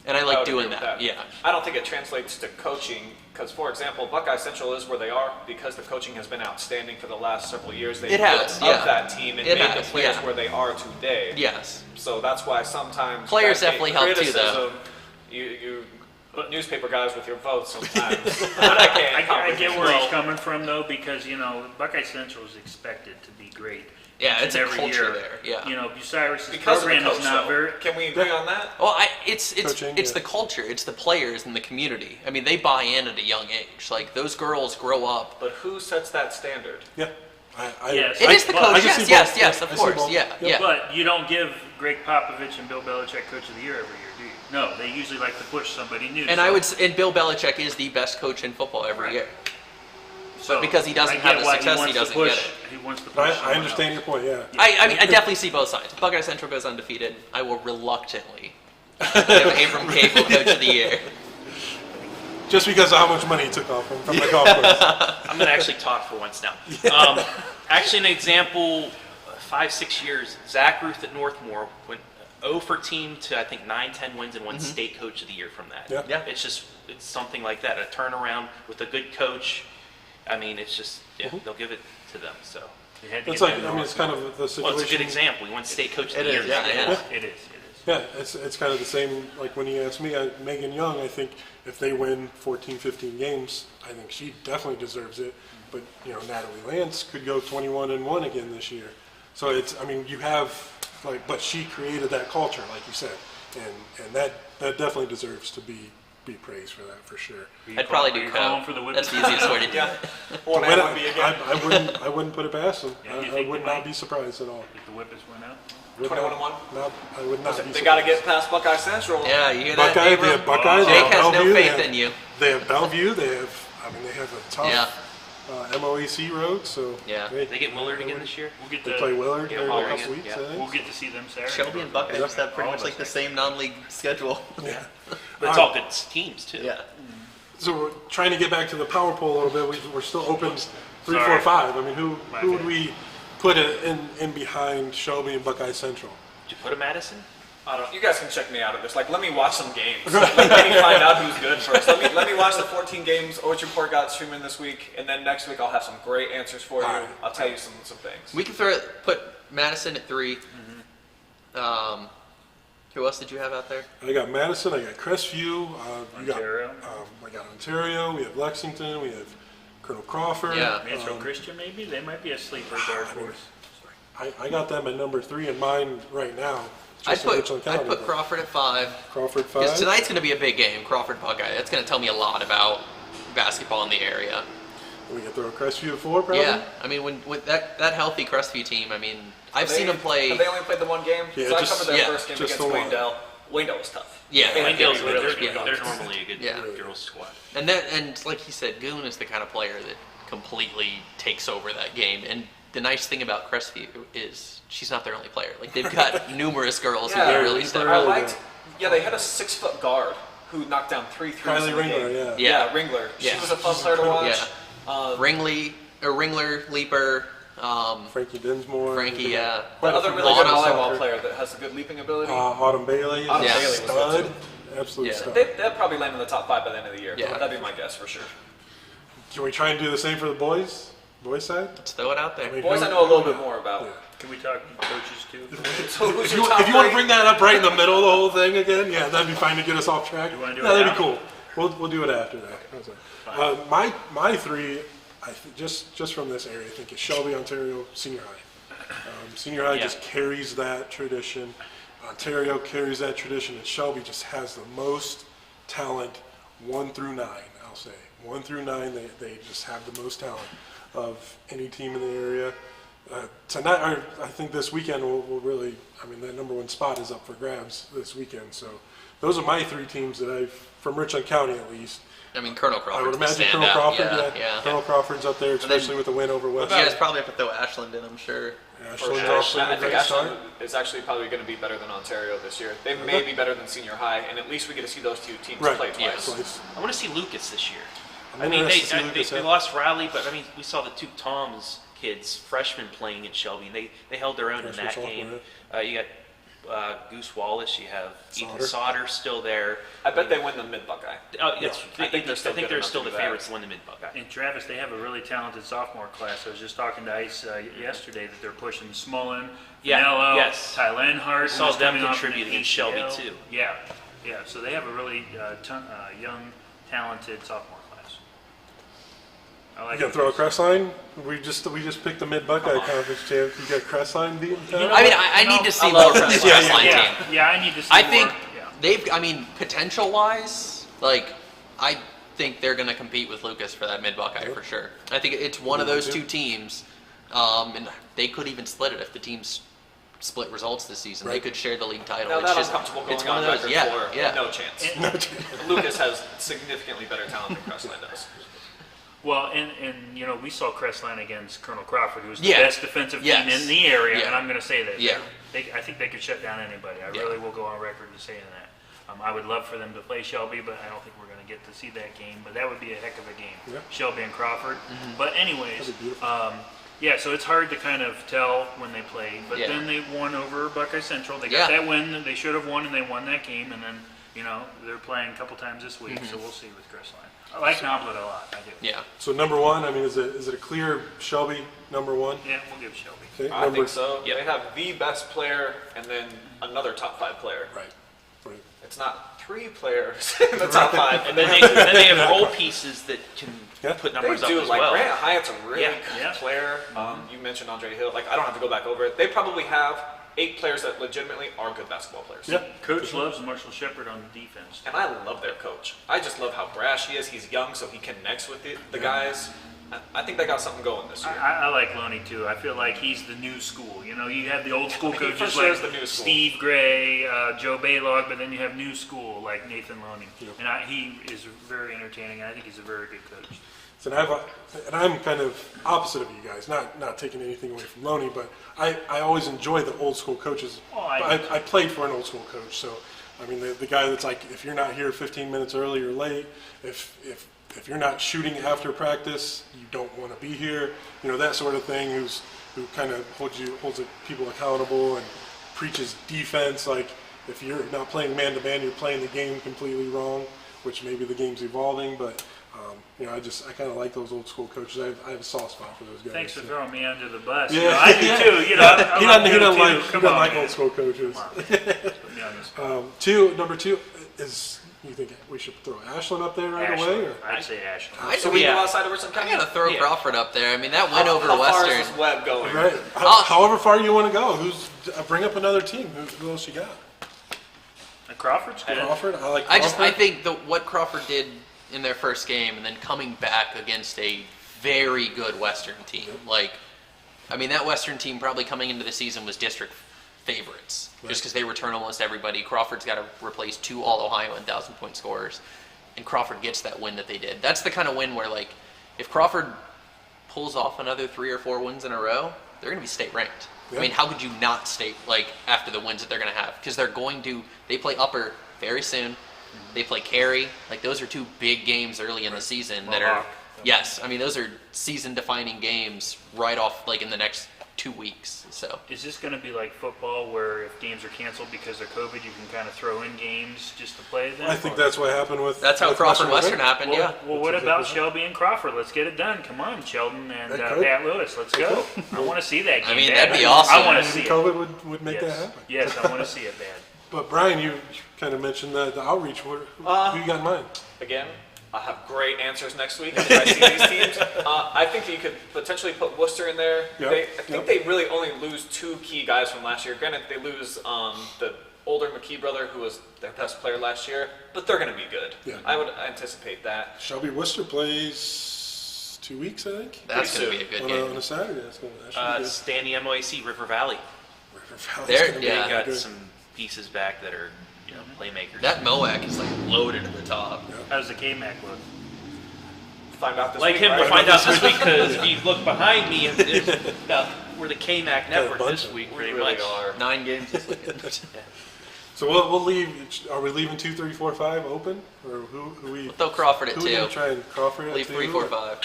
And I like doing that. Yeah. I don't think it translates to coaching because, for example, Buckeye Central is where they are because the coaching has been outstanding for the last several years. They've built up that team and made the players where they are today. Yes. So that's why sometimes players definitely help too, though. You newspaper guys with your votes sometimes. But I get where he's coming from though, because Buckeye Central is expected to be great. Yeah, it's a every culture year. there. Yeah. Bucyrus' program is not very. Can we agree on that? Well, it's Coaching, the culture. It's the players and the community. I mean, they buy in at a young age. Like those girls grow up. But who sets that standard? Yeah. Yes. It is the coach. can see Yes, both. yes, of I see course. both. Yeah. But you don't give Greg Popovich and Bill Belichick Coach of the Year every year, do you? No, they usually like to push somebody new. And and Bill Belichick is the best coach in football every year. So because he doesn't have the success, he doesn't get it. He wants to push I someone understand else. your point, yeah. I mean, I definitely see both sides. Buckeye Central goes undefeated. I will reluctantly give Abram Cable Coach of the Year. Just because of how much money he took off from the golf course. I'm going to actually talk for once now. Actually, an example, 5-6 years, Zack Ruth at Northmore went 0 for team to, I think, 9-10 wins and won state coach of the year from that. Yeah. It's something like that, a turnaround with a good coach. I mean, it's just, they'll give it to them, so. It's like, I mean, it's kind of the situation. Well, it's a good example. He won state coach of the year. It is. Yeah, it's kind of the same, like when you ask me, Megan Young, I think if they win 14, 15 games, I think she definitely deserves it. But, Natalie Lance could go 21-1 again this year. So you have, but she created that culture, like you said. And that definitely deserves to be praised for that, for sure. I'd probably do for the That's the easiest way to do it. I wouldn't put it past them. I would not be surprised at all. If the Whippets went out. 21-1? No, I would not be surprised. They got to get past Buckeye Central. Yeah, you hear Buckeye, that, they have Abram? Buckeye, they Jake have has Bellevue, no they faith have- in you. They have Bellevue, they have a tough MOAC road, so Yeah. They get Willard again this year? We'll get they to play Willard Yeah, here in a Willard couple again, weeks, yeah. I think. We'll get to see them Saturday. Shelby and Buckeye just have pretty All much of like us the next same non-league schedule. Yeah. But it's all good teams, too. Yeah. So we're trying to get back to the power poll a little bit. We're still open 3, Sorry. 4, 5. I mean, who My would bad. we put in behind Shelby and Buckeye Central? Did you put a Madison? I don't. You guys can check me out of this. Let me watch some games. Let me find out who's good first. Let me watch the 14 games OH.Report got streaming this week, and then next week I'll have some great answers for you. All right. I'll tell you some things. We can put Madison at 3. Who else did you have out there? I got Madison. I got Crestview. Ontario. I got Ontario. We have Lexington. We have Colonel Crawford. Yeah. Mansfield Christian, maybe? They might be a sleeper dark horse. I got them at number 3 in mine right now. I'd Just in Richland County, put but Crawford at 5. Crawford Because 5. tonight's going to be a big game, Crawford Buckeye. That's going to tell me a lot about basketball in the area. We can throw Crestview at 4, probably. Yeah, I mean, with that healthy Crestview team, I mean, I've seen them play. Have they only played the one game? Yeah, so I just- covered their yeah, first game just against the one. Wayndell. Wayndell was tough. Yeah, Yeah, Wayndale's really they're, good. they're normally a good Yeah. girls squad. And like he said, Goon is the kind of player that completely takes over that game. And the nice thing about Crestview is she's not their only player. Like they've got numerous girls who Yeah, can really he's step very up. I liked. Yeah, they had a 6-foot guard who knocked down 3 threes Kylie in the Ringler, game. yeah. Yeah. Ringler. She Yeah. was a fun player to watch. Yeah. Ringler, Leaper, Frankie Dinsmore. Frankie, yeah. Quite a Another few really good guys. volleyball player that has a good leaping ability. Autumn Bailey. Autumn Yeah. Bailey was Stud. good too. Absolute Yeah. stud. They'll probably land in the top 5 by the end of the year. Yeah. That'd be my guess for sure. Can we try and do the same for the boys? Boys side? Let's throw it out there. I mean, Boys, who- I know a little bit more about. Can we talk coaches too? So who's If your you top want to 3? bring that up right in the middle of the whole thing again, yeah, that'd be fine to get us off track. You wanna do it that'd now? be cool. We'll do it after that. How's that? My 3, just from this area, I think is Shelby, Ontario Senior High. Senior high Yeah. just carries that tradition. Ontario carries that tradition, and Shelby just has the most talent, 1 through 9, I'll say. 1 through 9, they just have the most talent of any team in the area. Tonight, or I think this weekend will really, I mean, that number 1 spot is up for grabs this weekend. So those are my 3 teams that from Richland County at least. I mean, Colonel I Crawford's would the imagine Colonel standout. Crawford, Yeah. Colonel Crawford's up there, especially with the win over West. You guys probably have to throw Ashland in, I'm sure. Ashland's For off to sure. a I think great start. Ashland is actually probably going to be better than Ontario this year. They may be better than Senior High, and at least we get to see those 2 teams Right. play twice. Twice. I want to see Lucas this year. I'm I mean, interested to see Lucas, they yeah. lost Riley, but I mean, we saw the 2 Toms kids, freshmen, playing at Shelby. And they held their own in Freshman, that sophomore, game. You got Goose Wallace. You have Ethan Sauter. Sauter still there. I bet they win the Mid Buckeye. Oh, I think they're still good enough still to the do that. favorites to win the Mid Buckeye. And Travis, they have a really talented sophomore class. I was just talking to Ice yesterday that they're pushing Smullen, Yeah, Vanello, yes. Ty Lenhart. Saw who's them coming off contribute an against Shelby, ACL. too. Yeah. So they have a really young, talented sophomore class. I like You gonna it. throw a Crestline? We just picked the Mid Buckeye Conference champ. You got Crestline beating town? I mean, I need to see love more from this Crestline. Crestline Yeah, team. yeah, I need to see I more. think Yeah. I mean, potential-wise, like, I think they're going to compete with Lucas for that Mid-Buckeye for sure. I think it's one of those 2 teams, and they could even split it if the teams split results this season. They Right. could share the league title. Now It's that just, I'm comfortable going it's one on of those, record yeah, for yeah. no chance. Lucas has significantly better talent than Crestline does. Well, and we saw Crestline against Colonel Crawford, who's the Yeah. best defensive Yes. team in the area, Yeah. and I'm going to say that. Yeah. I think they could shut down anybody. I Yeah. really will go on record as saying that. I would love for them to play Shelby, but I don't think we're going to get to see that game. But that would be a heck of a game, Yeah. Shelby and Crawford. But anyways, That'd be beautiful. yeah, so it's hard to kind of tell when they play. But Yeah. then they won over Buckeye Central. They Yeah. got that win that they should have won, and they won that game. And then, they're playing a couple times this week, so we'll see with Crestline. I like Noblet a lot. I do. Yeah. So number 1, I mean, is it a clear Shelby number 1? Yeah, we'll give Shelby. Okay, I number, think so. Yep. They have the best player and then another top 5 player. Right. It's not 3 players in the top 5. And then they have role pieces that can Yeah. put They numbers up do. as Like well. Grant Hyatt's a really Yeah. good Yeah. player. You mentioned Andre Hill. Like I don't have to go back over it. They probably have 8 players that legitimately are good basketball players. Yeah. Coach loves Marshall Shepard on the defense. And I love their coach. I just love how brash he is. He's young, so he connects with the guys. I think they got something going this year. I like Loney too. I feel like he's the new school. You have the old school He for coaches sure like is the new school. Steve Gray, Joe Baylog, but then you have new school like Nathan Loney. And he is very entertaining, and I think he's a very good coach. So I'm kind of opposite of you guys, not taking anything away from Loney, but I always enjoy the old school coaches. Oh, I do. I played for an old school coach, so I mean the guy that's like, if you're not here 15 minutes early or late, if you're not shooting after practice, you don't want to be here. That sort of thing. Who kind of holds the people accountable and preaches defense. Like if you're not playing man to man, you're playing the game completely wrong. Which maybe the game's evolving, but I kind of like those old school coaches. I have a soft spot for those guys. Thanks for throwing me under the bus. Yeah. I do too. He I doesn't love like him too. old school coaches. Put me on this spot. Number two is, you think we should throw Ashland up there right away? Ashland. Or? I'd say Ashland. So we go outside of Richland I County? got to throw Yeah. Crawford up there. I mean, that win over How far is Western. this web going? Right. However far you want to go. Bring up another team. Who else you got? And Crawford's good. Crawford. I like Crawford. I think what Crawford did in their first game and then coming back against a very good Western team. That Western team probably coming into the season was district favorites just because they return almost everybody. Crawford's got to replace 2 All-Ohio and 1,000-point scorers, and Crawford gets that win that they did. That's the kind of win where, if Crawford pulls off another 3 or 4 wins in a row, they're going to be state ranked. Yeah. I mean, how could you not state, after the wins that they're going to have? Because they play Upper very soon. They play Cary. Those are 2 big games early in the season that are, Mohawk. yes, those are season-defining games right off, in the next 2 weeks. So Is this going to be like football where if games are canceled because of COVID, you can kind of throw in games just to play them? I think that's what happened with. that's how with Crawford Western right? happened, yeah. Well, what about Shelby and Crawford? Let's get it done. Come on, Sheldon and That could. Pat Lewis. Let's go. I want to see that game. that'd bad. be awesome. I want to Maybe see it. COVID would make that Yes. happen. Yes, I want to see it bad. But Brian, you kind of mentioned the outreach. Who you got in mind? Again, I'll have great answers next week after I see these teams. I think you could potentially put Worcester in there. Yep, I think they really only lose 2 key guys from last year. Granted, they lose the older McKee brother, who was their best player last year, but they're going to be good. Yeah. I would anticipate that. Shelby Worcester plays 2 weeks, I think. That's going to Pretty be a good On game. a Saturday. That should be good. Stay in the MOAC, River Valley. River Valley's There- gonna be yeah. They got good. some pieces back that are, playmakers. That MOAC is like loaded at the top. How's the K-Mac look? Find out this Like week, him to right? find out this week, because if you look behind me, we're the K-Mac network bunch this of- week, We pretty really much. are. 9 games this weekend. So we'll leave. Are we leaving 2, 3, 4, 5 open, or who we? Throw Crawford at Who we 2. gonna try and Crawford at Leave 2? 3, 4, 5.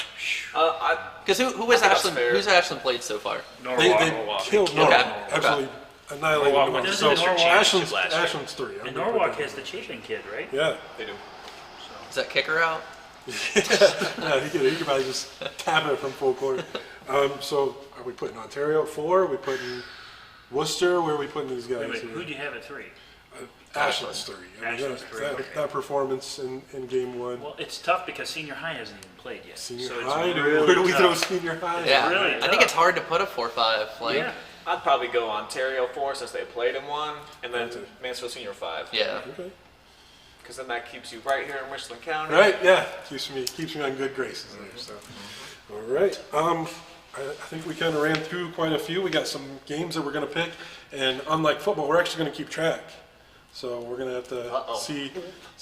Because who has I think that's Ashland? fair. Who's Ashland played so far? They Norwalk. killed Okay, Norwalk. okay. Absolutely annihilated Norwalk Norwalk. went to So Norwalk Ashland's last year. 3. I'm And gonna put Norwalk that has the Chapin kid, right? down. They do. Is that kicker out? Yeah, he could probably just tap it from full court. So are we putting Ontario at 4? Are we putting Worcester? Where are we putting these guys? Wait, here? who do you have at 3? Ashland's 3. I mean, Ashland's 3, that, okay. that performance in game 1. Well, it's tough because senior high hasn't even played yet. Senior so it's high? really Where do we throw tough. senior high? Yeah, really I think tough. it's hard to put a 4-5. Like, Yeah. I'd probably go Ontario 4 since they played in 1, and then Okay. Mansfield Senior 5. yeah. Okay. Because then that keeps you right here in Richland County. Right, yeah, keeps me on good graces there. So, all right. I think we kind of ran through quite a few. We got some games that we're going to pick, and unlike football, we're actually going to keep track. So we're going to have to Uh-oh. see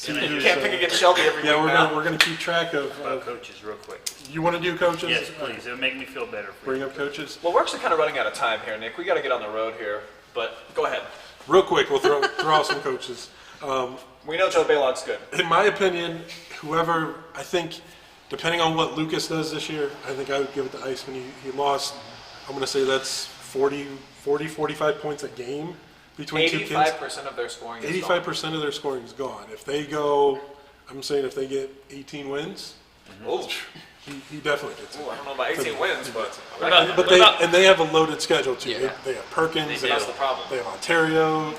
Can I who's, You can't pick against Shelby every yeah, week we're now. going to keep track of. About coaches, real quick. You want to do coaches? Yes, please. It'll make me feel better for Bring you. up coaches. Well, we're actually kind of running out of time here, Nick. We got to get on the road here, but go ahead. Real quick, we'll throw out some coaches. We know Joe Baylog's good. In my opinion, whoever, I think, depending on what Lucas does this year, I think I would give it to Iceman. He lost, I'm going to say that's 45 points a game between two kids. 85% of their scoring is gone. 85% of their scoring is gone. If they go, I'm saying if they get 18 wins, Ooh. he definitely gets it. Ooh, I don't know about 18 wins, but But they have a loaded schedule too. Yeah. They have Perkins. They They do. that's have, the problem. they have Ontario.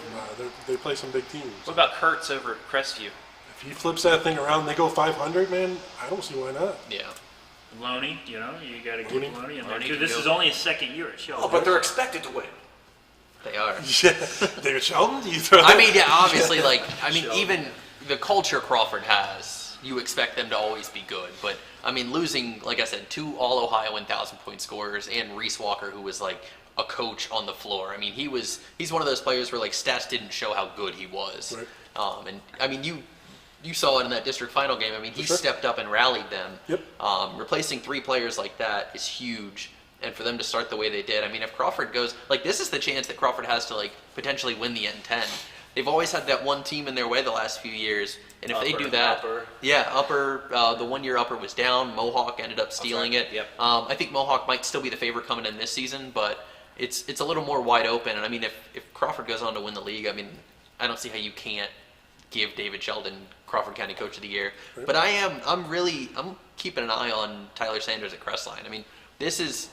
They play some big teams. What about Kurtz over at Crestview? If he flips that thing around and they go 500, man, I don't see why not. Yeah. Loney, you gotta get Loney? Loney in there Loney too. can This go. is only his second year at Shelby. Oh, but they're expected to win. They are. Yeah, David Sheldon. Do you throw I that? mean, yeah, obviously, even the culture Crawford has, you expect them to always be good. But, I mean, losing, like I said, 2 All-Ohio 1,000-point scorers and Reese Walker, who was, like, a coach on the floor. I mean, he's one of those players where, like, stats didn't show how good he was. Right. And, I mean, you saw it in that district final game. I mean, he sure. stepped up and rallied them. Yep. Replacing 3 players like that is huge. And for them to start the way they did, I mean, if Crawford goes, like, this is the chance that Crawford has to, like, potentially win the N10. They've always had that one team in their way the last few years, and if they do that, the 1 year upper was down. Mohawk ended up stealing it. Yep. I think Mohawk might still be the favorite coming in this season, but it's a little more wide open. And I mean, if Crawford goes on to win the league, I mean, I don't see how you can't give David Sheldon Crawford County Coach of the Year. Right. But I'm keeping an eye on Tyler Sanders at Crestline. I mean, this is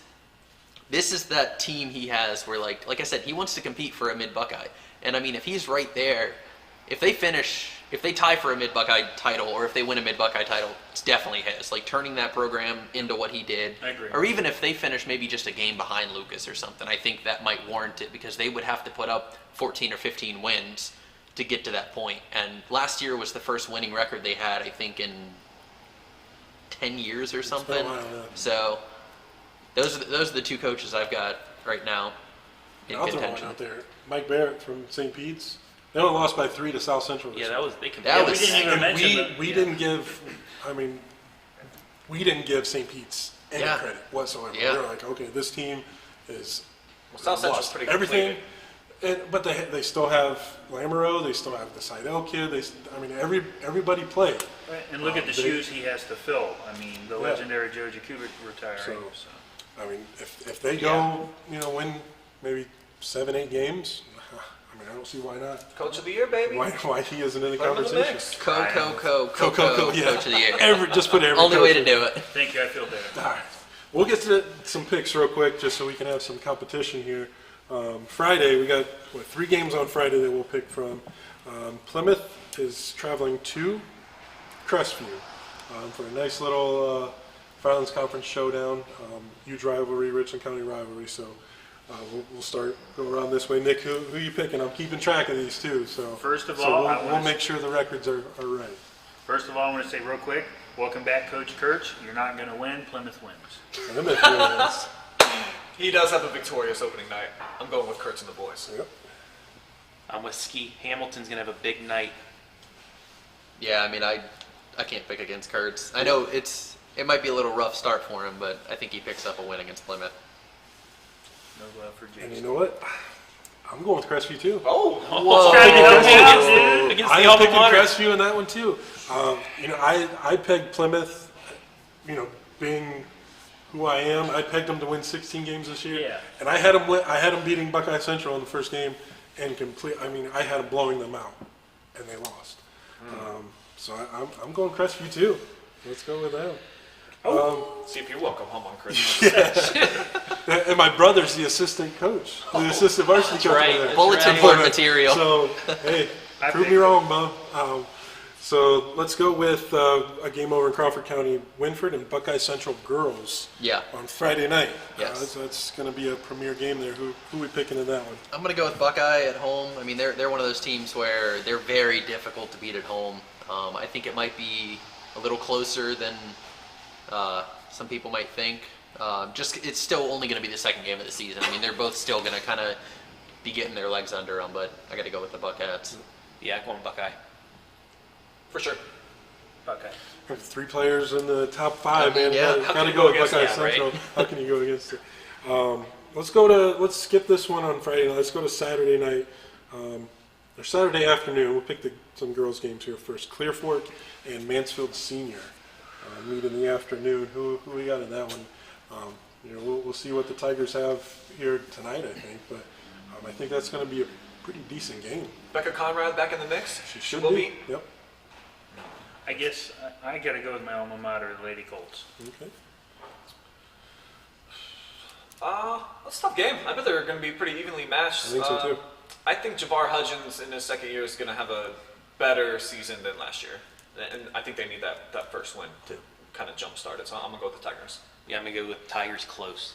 that team he has where, like I said, he wants to compete for a mid-Buckeye. And I mean, if he's right there, if they tie for a mid-Buckeye title, or if they win a mid-Buckeye title, it's definitely his. Like, turning that program into what he did. I agree. Or even if they finish maybe just a game behind Lucas or something, I think that might warrant it, because they would have to put up 14 or 15 wins to get to that point. And last year was the first winning record they had, I think, in 10 years or been a something. while, yeah. So those are the 2 coaches I've got right now in I'll throw one contention. out there. Mike Barrett from St. Pete's. They only lost by 3 to South Central. this Yeah, year. that was they can. That we was- didn't even And mention them. we Yeah. didn't give. I mean, we didn't give St. Pete's any Yeah. credit whatsoever. Yeah. We were like, okay, this team is Well, South Central's lost pretty everything. completed. But they still have Lamoureux. They still have the Seidel kid. Everybody played. Right, and look at the They- shoes he has to fill. I mean, the Yeah. legendary Joe Jakubik retiring. So- I mean, if they go, win maybe 7-8 games, I mean, I don't see why not. Coach of the year, baby. Why he isn't in the Put him in the conversation. mix. Co, Yeah. coach of the year. Just put every Only coach way in. to do it. Thank you, I feel better. All right. We'll get to some picks real quick, just so we can have some competition here. Friday, we got 3 games on Friday that we'll pick from. Plymouth is traveling to Crestview. for a nice little Firelands Conference showdown. Huge rivalry, Richland County rivalry. So we'll go around this way. Nick, who are you picking? I'm keeping track of these too. So First of all, we'll make sure the records are right. First of all, I want to say real quick, welcome back, Coach Kirch. You're not going to win. Plymouth wins. Plymouth wins. He does have a victorious opening night. I'm going with Kurtz and the boys. Yep. I'm with Ski. Hamilton's going to have a big night. Yeah, I mean, I can't pick against Kurtz. I know it might be a little rough start for him, but I think he picks up a win against Plymouth. No love for And Jason. you know what? I'm going with Crestview too. Oh, Trying to help me out, dude. Against I the am alma picking mater. Crestview in that one too. I pegged Plymouth. Being who I am, I pegged them to win 16 games this year. Yeah. And I had them beating Buckeye Central in the first game, and I had them blowing them out, and they lost. So I'm going Crestview too. Let's go with that. see if you're welcome home on Christmas. And my brother's the assistant coach, the assistant varsity coach. right. over there. Bulletin board material. So, hey, I prove me picked wrong, Bob. So let's go with a game over in Crawford County, Winford and Buckeye Central girls Yeah. on Friday night. Yes. That's going to be a premier game there. Who we picking in that one? I'm going to go with Buckeye at home. I mean, they're one of those teams where they're very difficult to beat at home. I think it might be a little closer than some people might think. It's still only going to be the second game of the season. I mean, they're both still going to kind of be getting their legs under them, but I got to go with the Buckeyes. Yeah, going Buckeye. For sure. Okay. We have 3 players in the top 5, I mean, man. yeah. How Got can to you go go with against Buckeye that, right? Central. How can you go against it? Let's skip this one on Friday night. Let's go to Saturday night. Or Saturday afternoon. We'll pick some girls' games here first. Clear Fork and Mansfield Senior meet in the afternoon. Who we got in that one? We'll see what the Tigers have here tonight, I think. But I think that's going to be a pretty decent game. Becca Conrad back in the mix. She should Will be. Yep. I guess I got to go with my alma mater, the Lady Colts. Okay. That's a tough game. I bet they're going to be pretty evenly matched. I think so too. I think Javar Hudgens in his second year is going to have a better season than last year. And I think they need that first win to kind of jumpstart it. So I'm going to go with the Tigers. Yeah, I'm going to go with Tigers close.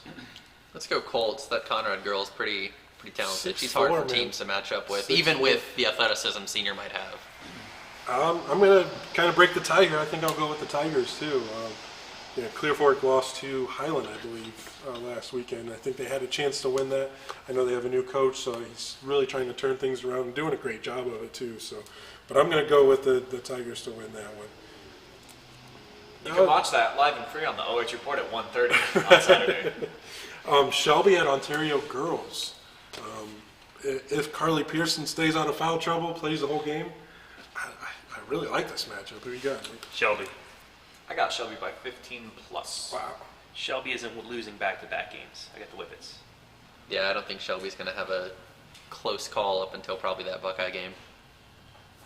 Let's go Colts. That Conrad girl's pretty talented. 6'4", She's hard for man. teams to match up with, 6'4". even with the athleticism Senior might have. I'm going to kind of break the tie here. I think I'll go with the Tigers, too. Clear Fork lost to Highland, I believe, last weekend. I think they had a chance to win that. I know they have a new coach, so he's really trying to turn things around and doing a great job of it, too. But I'm going to go with the Tigers to win that one. You can watch that live and free on the OH.Report at 1:30 on Saturday. Shelby at Ontario Girls. If Carly Pearson stays out of foul trouble, plays the whole game, I really like this matchup. Who you got, Nick? Shelby. I got Shelby by 15 plus. Wow. Shelby isn't losing back-to-back games. I got the Whippets. Yeah, I don't think Shelby's going to have a close call up until probably that Buckeye game.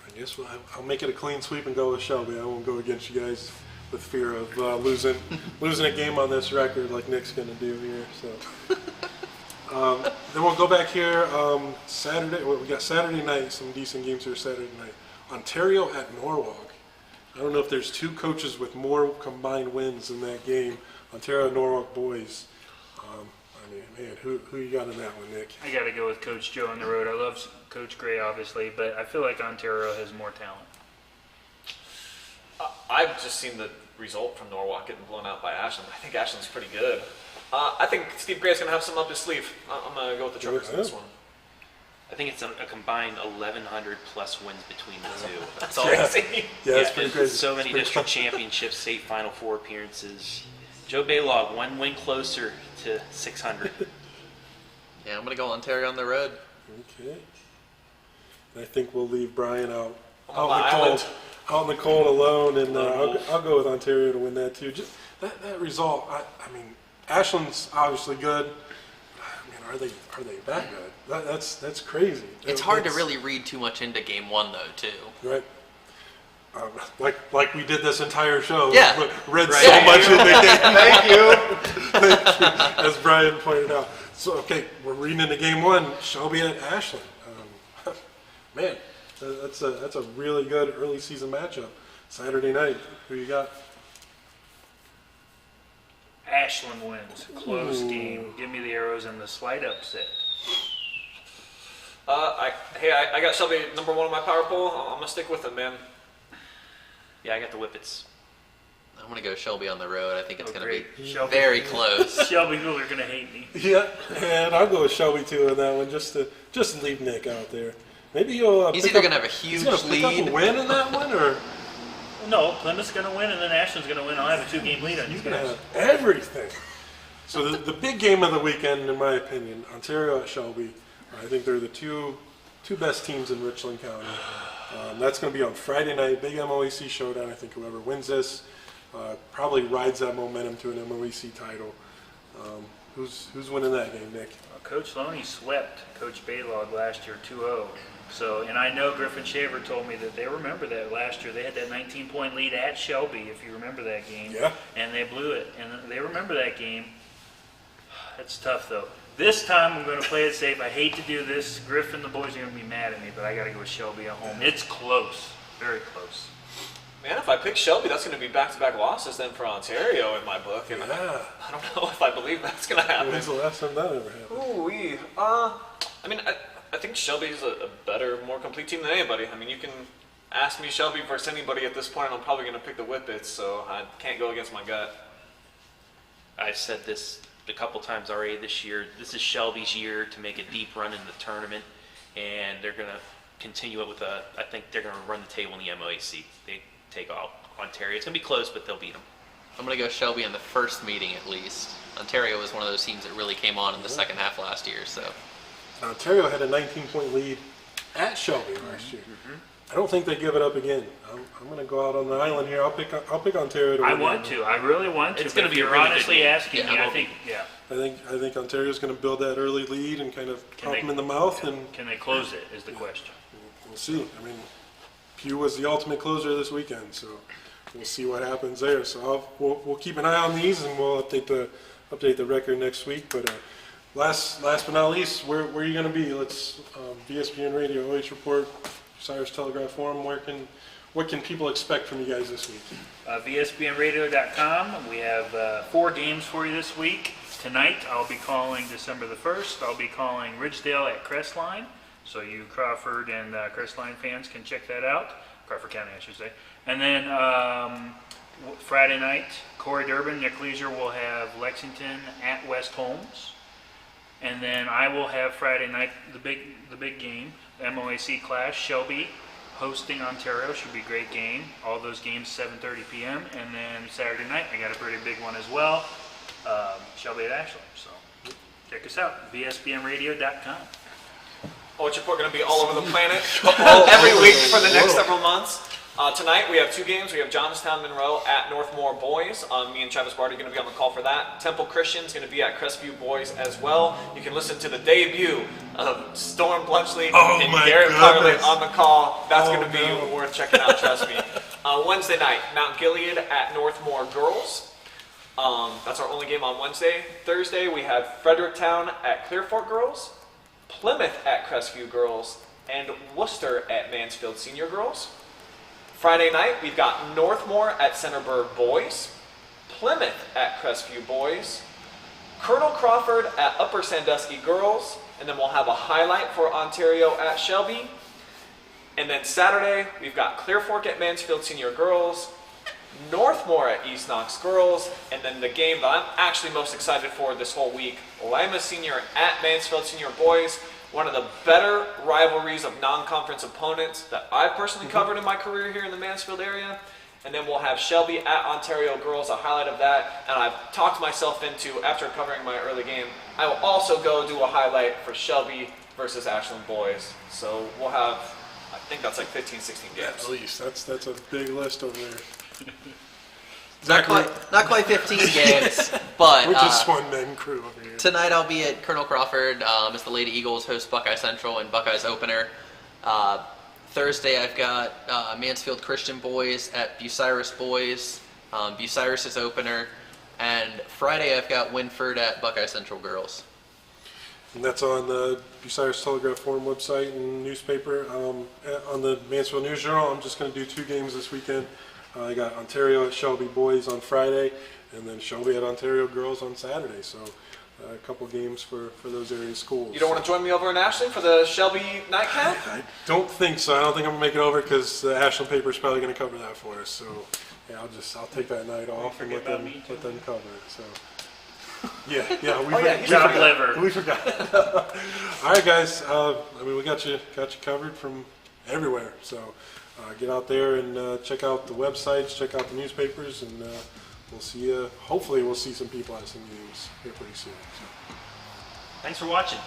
I guess I'll make it a clean sweep and go with Shelby. I won't go against you guys with fear of losing a game on this record like Nick's going to do here. So then we'll go back here Saturday. Well, we got Saturday night, some decent games here Saturday night. Ontario at Norwalk. I don't know if there's 2 coaches with more combined wins in that game. Ontario and Norwalk boys. Man, who you got in that one, Nick? I got to go with Coach Joe on the road. I love Coach Gray, obviously, but I feel like Ontario has more talent. I've just seen the result from Norwalk getting blown out by Ashland. I think Ashland's pretty good. I think Steve Gray's going to have some up his sleeve. I'm going to go with the Truckers in this one. I think it's a combined 1,100 plus wins between the two. That's all. Crazy. Yeah, it's pretty crazy. So many It's pretty district championships, state Final Four appearances. Joe Baylog, 1 win closer to 600. Yeah, I'm going to go Ontario on the road. Okay. And I think we'll leave Brian out On in the the cold, island. out in the cold alone, and I'll go with Ontario to win that too. Just that result. I mean, Ashland's obviously good. I mean, are they that good? That's crazy. It's hard to really read too much into game 1, though, too. Right. Like we did this entire show. Yeah. Read Right. so much into the game. Thank you. As Brian pointed out. So, okay, we're reading into game 1, Shelby at Ashland. Man, that's a really good early season matchup. Saturday night, who you got? Ashland wins. Close game. Give me the Arrows and the slight upset. I got Shelby number 1 on my power poll. I'm gonna stick with them, man. Yeah, I got the Whippets. I'm going to go Shelby on the road. I think it's going to be Shelby. very close. Shelby people are going to hate me. Yeah, and I'll go with Shelby too on that one, just to leave Nick out there. Maybe he'll. He's either going to have a huge he's gonna lead. pick up a win in that one, or No, Plymouth's going to win, and then Ashland's going to win. I'll have a 2-game lead on you he's gonna guys. have everything. So the big game of the weekend, in my opinion, Ontario at Shelby. I think they're the two best teams in Richland County. That's going to be on Friday night, big MOAC showdown. I think whoever wins this probably rides that momentum to an MOAC title. Who's winning that game, Nick? Coach Loney swept Coach Baylog last year 2-0. So, and I know Griffin Shaver told me that they remember that last year. They had that 19-point lead at Shelby, if you remember that game. Yeah. And they blew it. And they remember that game. It's tough, though. This time I'm going to play it safe. I hate to do this. Griffin, the boys are going to be mad at me, but I got to go with Shelby at home. It's close. Very close. Man, if I pick Shelby, that's going to be back-to-back losses then for Ontario in my book, and Yeah. I don't know if I believe that's going to happen. When's the last time that ever happened? Ooh-wee. I think Shelby's a better, more complete team than anybody. I mean, you can ask me Shelby versus anybody at this point, and I'm probably going to pick the Whippets, so I can't go against my gut. I've said this a couple times already this year. This is Shelby's year to make a deep run in the tournament, and they're going to continue it with I think they're going to run the table in the MOAC. They take out Ontario. It's going to be close, but they'll beat them. I'm going to go Shelby in the first meeting at least. Ontario was one of those teams that really came on in the second half last year. So Now, Ontario had a 19-point lead at Shelby last year. I don't think they give it up again. I'm going to go out on the island here. I'll pick Ontario to win. I want to. I really want to. It's gonna but be if a you're really good honestly game. asking Yeah, me, it I will think, yeah. I think Ontario's going to build that early lead and kind of pop them in the mouth, and Can they close it is the question. we'll see. I mean, Pew was the ultimate closer this weekend, so we'll see what happens there. So we'll keep an eye on these, and we'll update the record next week. But last but not least, where are you going to be? Let's VSBN Radio, OH.Report, Bucyrus Telegraph Forum. What can people expect from you guys this week? VSBNradio.com. We have 4 games for you this week. Tonight, I'll be calling December the 1st. I'll be calling Ridgedale at Crestline. So you Crawford and Crestline fans can check that out. Crawford County, I should say. And then Friday night, Corey Durbin, Nick Leisure will have Lexington at West Holmes. And then I will have Friday night the big game, the MOAC clash, Shelby hosting Ontario. Should be a great game. All those games 7:30 p.m. And then Saturday night, I got a pretty big one as well. Shelby at Ashland. So check us out, VSBNradio.com. OH.Report going to be all over the planet every week for the next several months. Tonight we have 2 games. We have Johnstown Monroe at Northmore Boys. Me and Travis Barty are going to be on the call for that. Temple Christian's going to be at Crestview Boys as well. You can listen to the debut of Storm Blunchley and Garrett Parley on the call. That's going to be worth checking out, trust me. Wednesday night, Mount Gilead at Northmore Girls. That's our only game on Wednesday. Thursday we have Fredericktown at Clearfork Girls, Plymouth at Crestview Girls, and Worcester at Mansfield Senior Girls. Friday night, we've got Northmore at Centerburg Boys, Plymouth at Crestview Boys, Colonel Crawford at Upper Sandusky Girls, and then we'll have a highlight for Ontario at Shelby. And then Saturday, we've got Clearfork at Mansfield Senior Girls, Northmore at East Knox Girls, and then the game that I'm actually most excited for this whole week, Lima Senior at Mansfield Senior Boys. One of the better rivalries of non-conference opponents that I've personally covered in my career here in the Mansfield area. And then we'll have Shelby at Ontario Girls, a highlight of that. And I've talked myself into, after covering my early game, I will also go do a highlight for Shelby versus Ashland Boys. So we'll have, I think that's like 15, 16 games. At least that's a big list over there. not quite 15 games, but We're just one man crew over here. tonight I'll be at Colonel Crawford as the Lady Eagles host Buckeye Central and Buckeyes opener. Thursday I've got Mansfield Christian Boys at Bucyrus Boys, Bucyrus' opener, and Friday I've got Winford at Buckeye Central Girls. And that's on the Bucyrus Telegraph Forum website and newspaper. On the Mansfield News Journal, I'm just going to do 2 games this weekend. I got Ontario at Shelby Boys on Friday, and then Shelby at Ontario Girls on Saturday. So a couple games for those area schools. You don't want to join me over in Ashland for the Shelby nightcap? I don't think so. I don't think I'm gonna make it over because the Ashland paper is probably gonna cover that for us. So yeah, I'll take that night off and let them cover it. So yeah, we forgot. All right, guys. I mean, we got you covered from everywhere. So get out there and check out the websites, check out the newspapers, and we'll see you. Hopefully, we'll see some people at some games here pretty soon. So. Thanks for watching.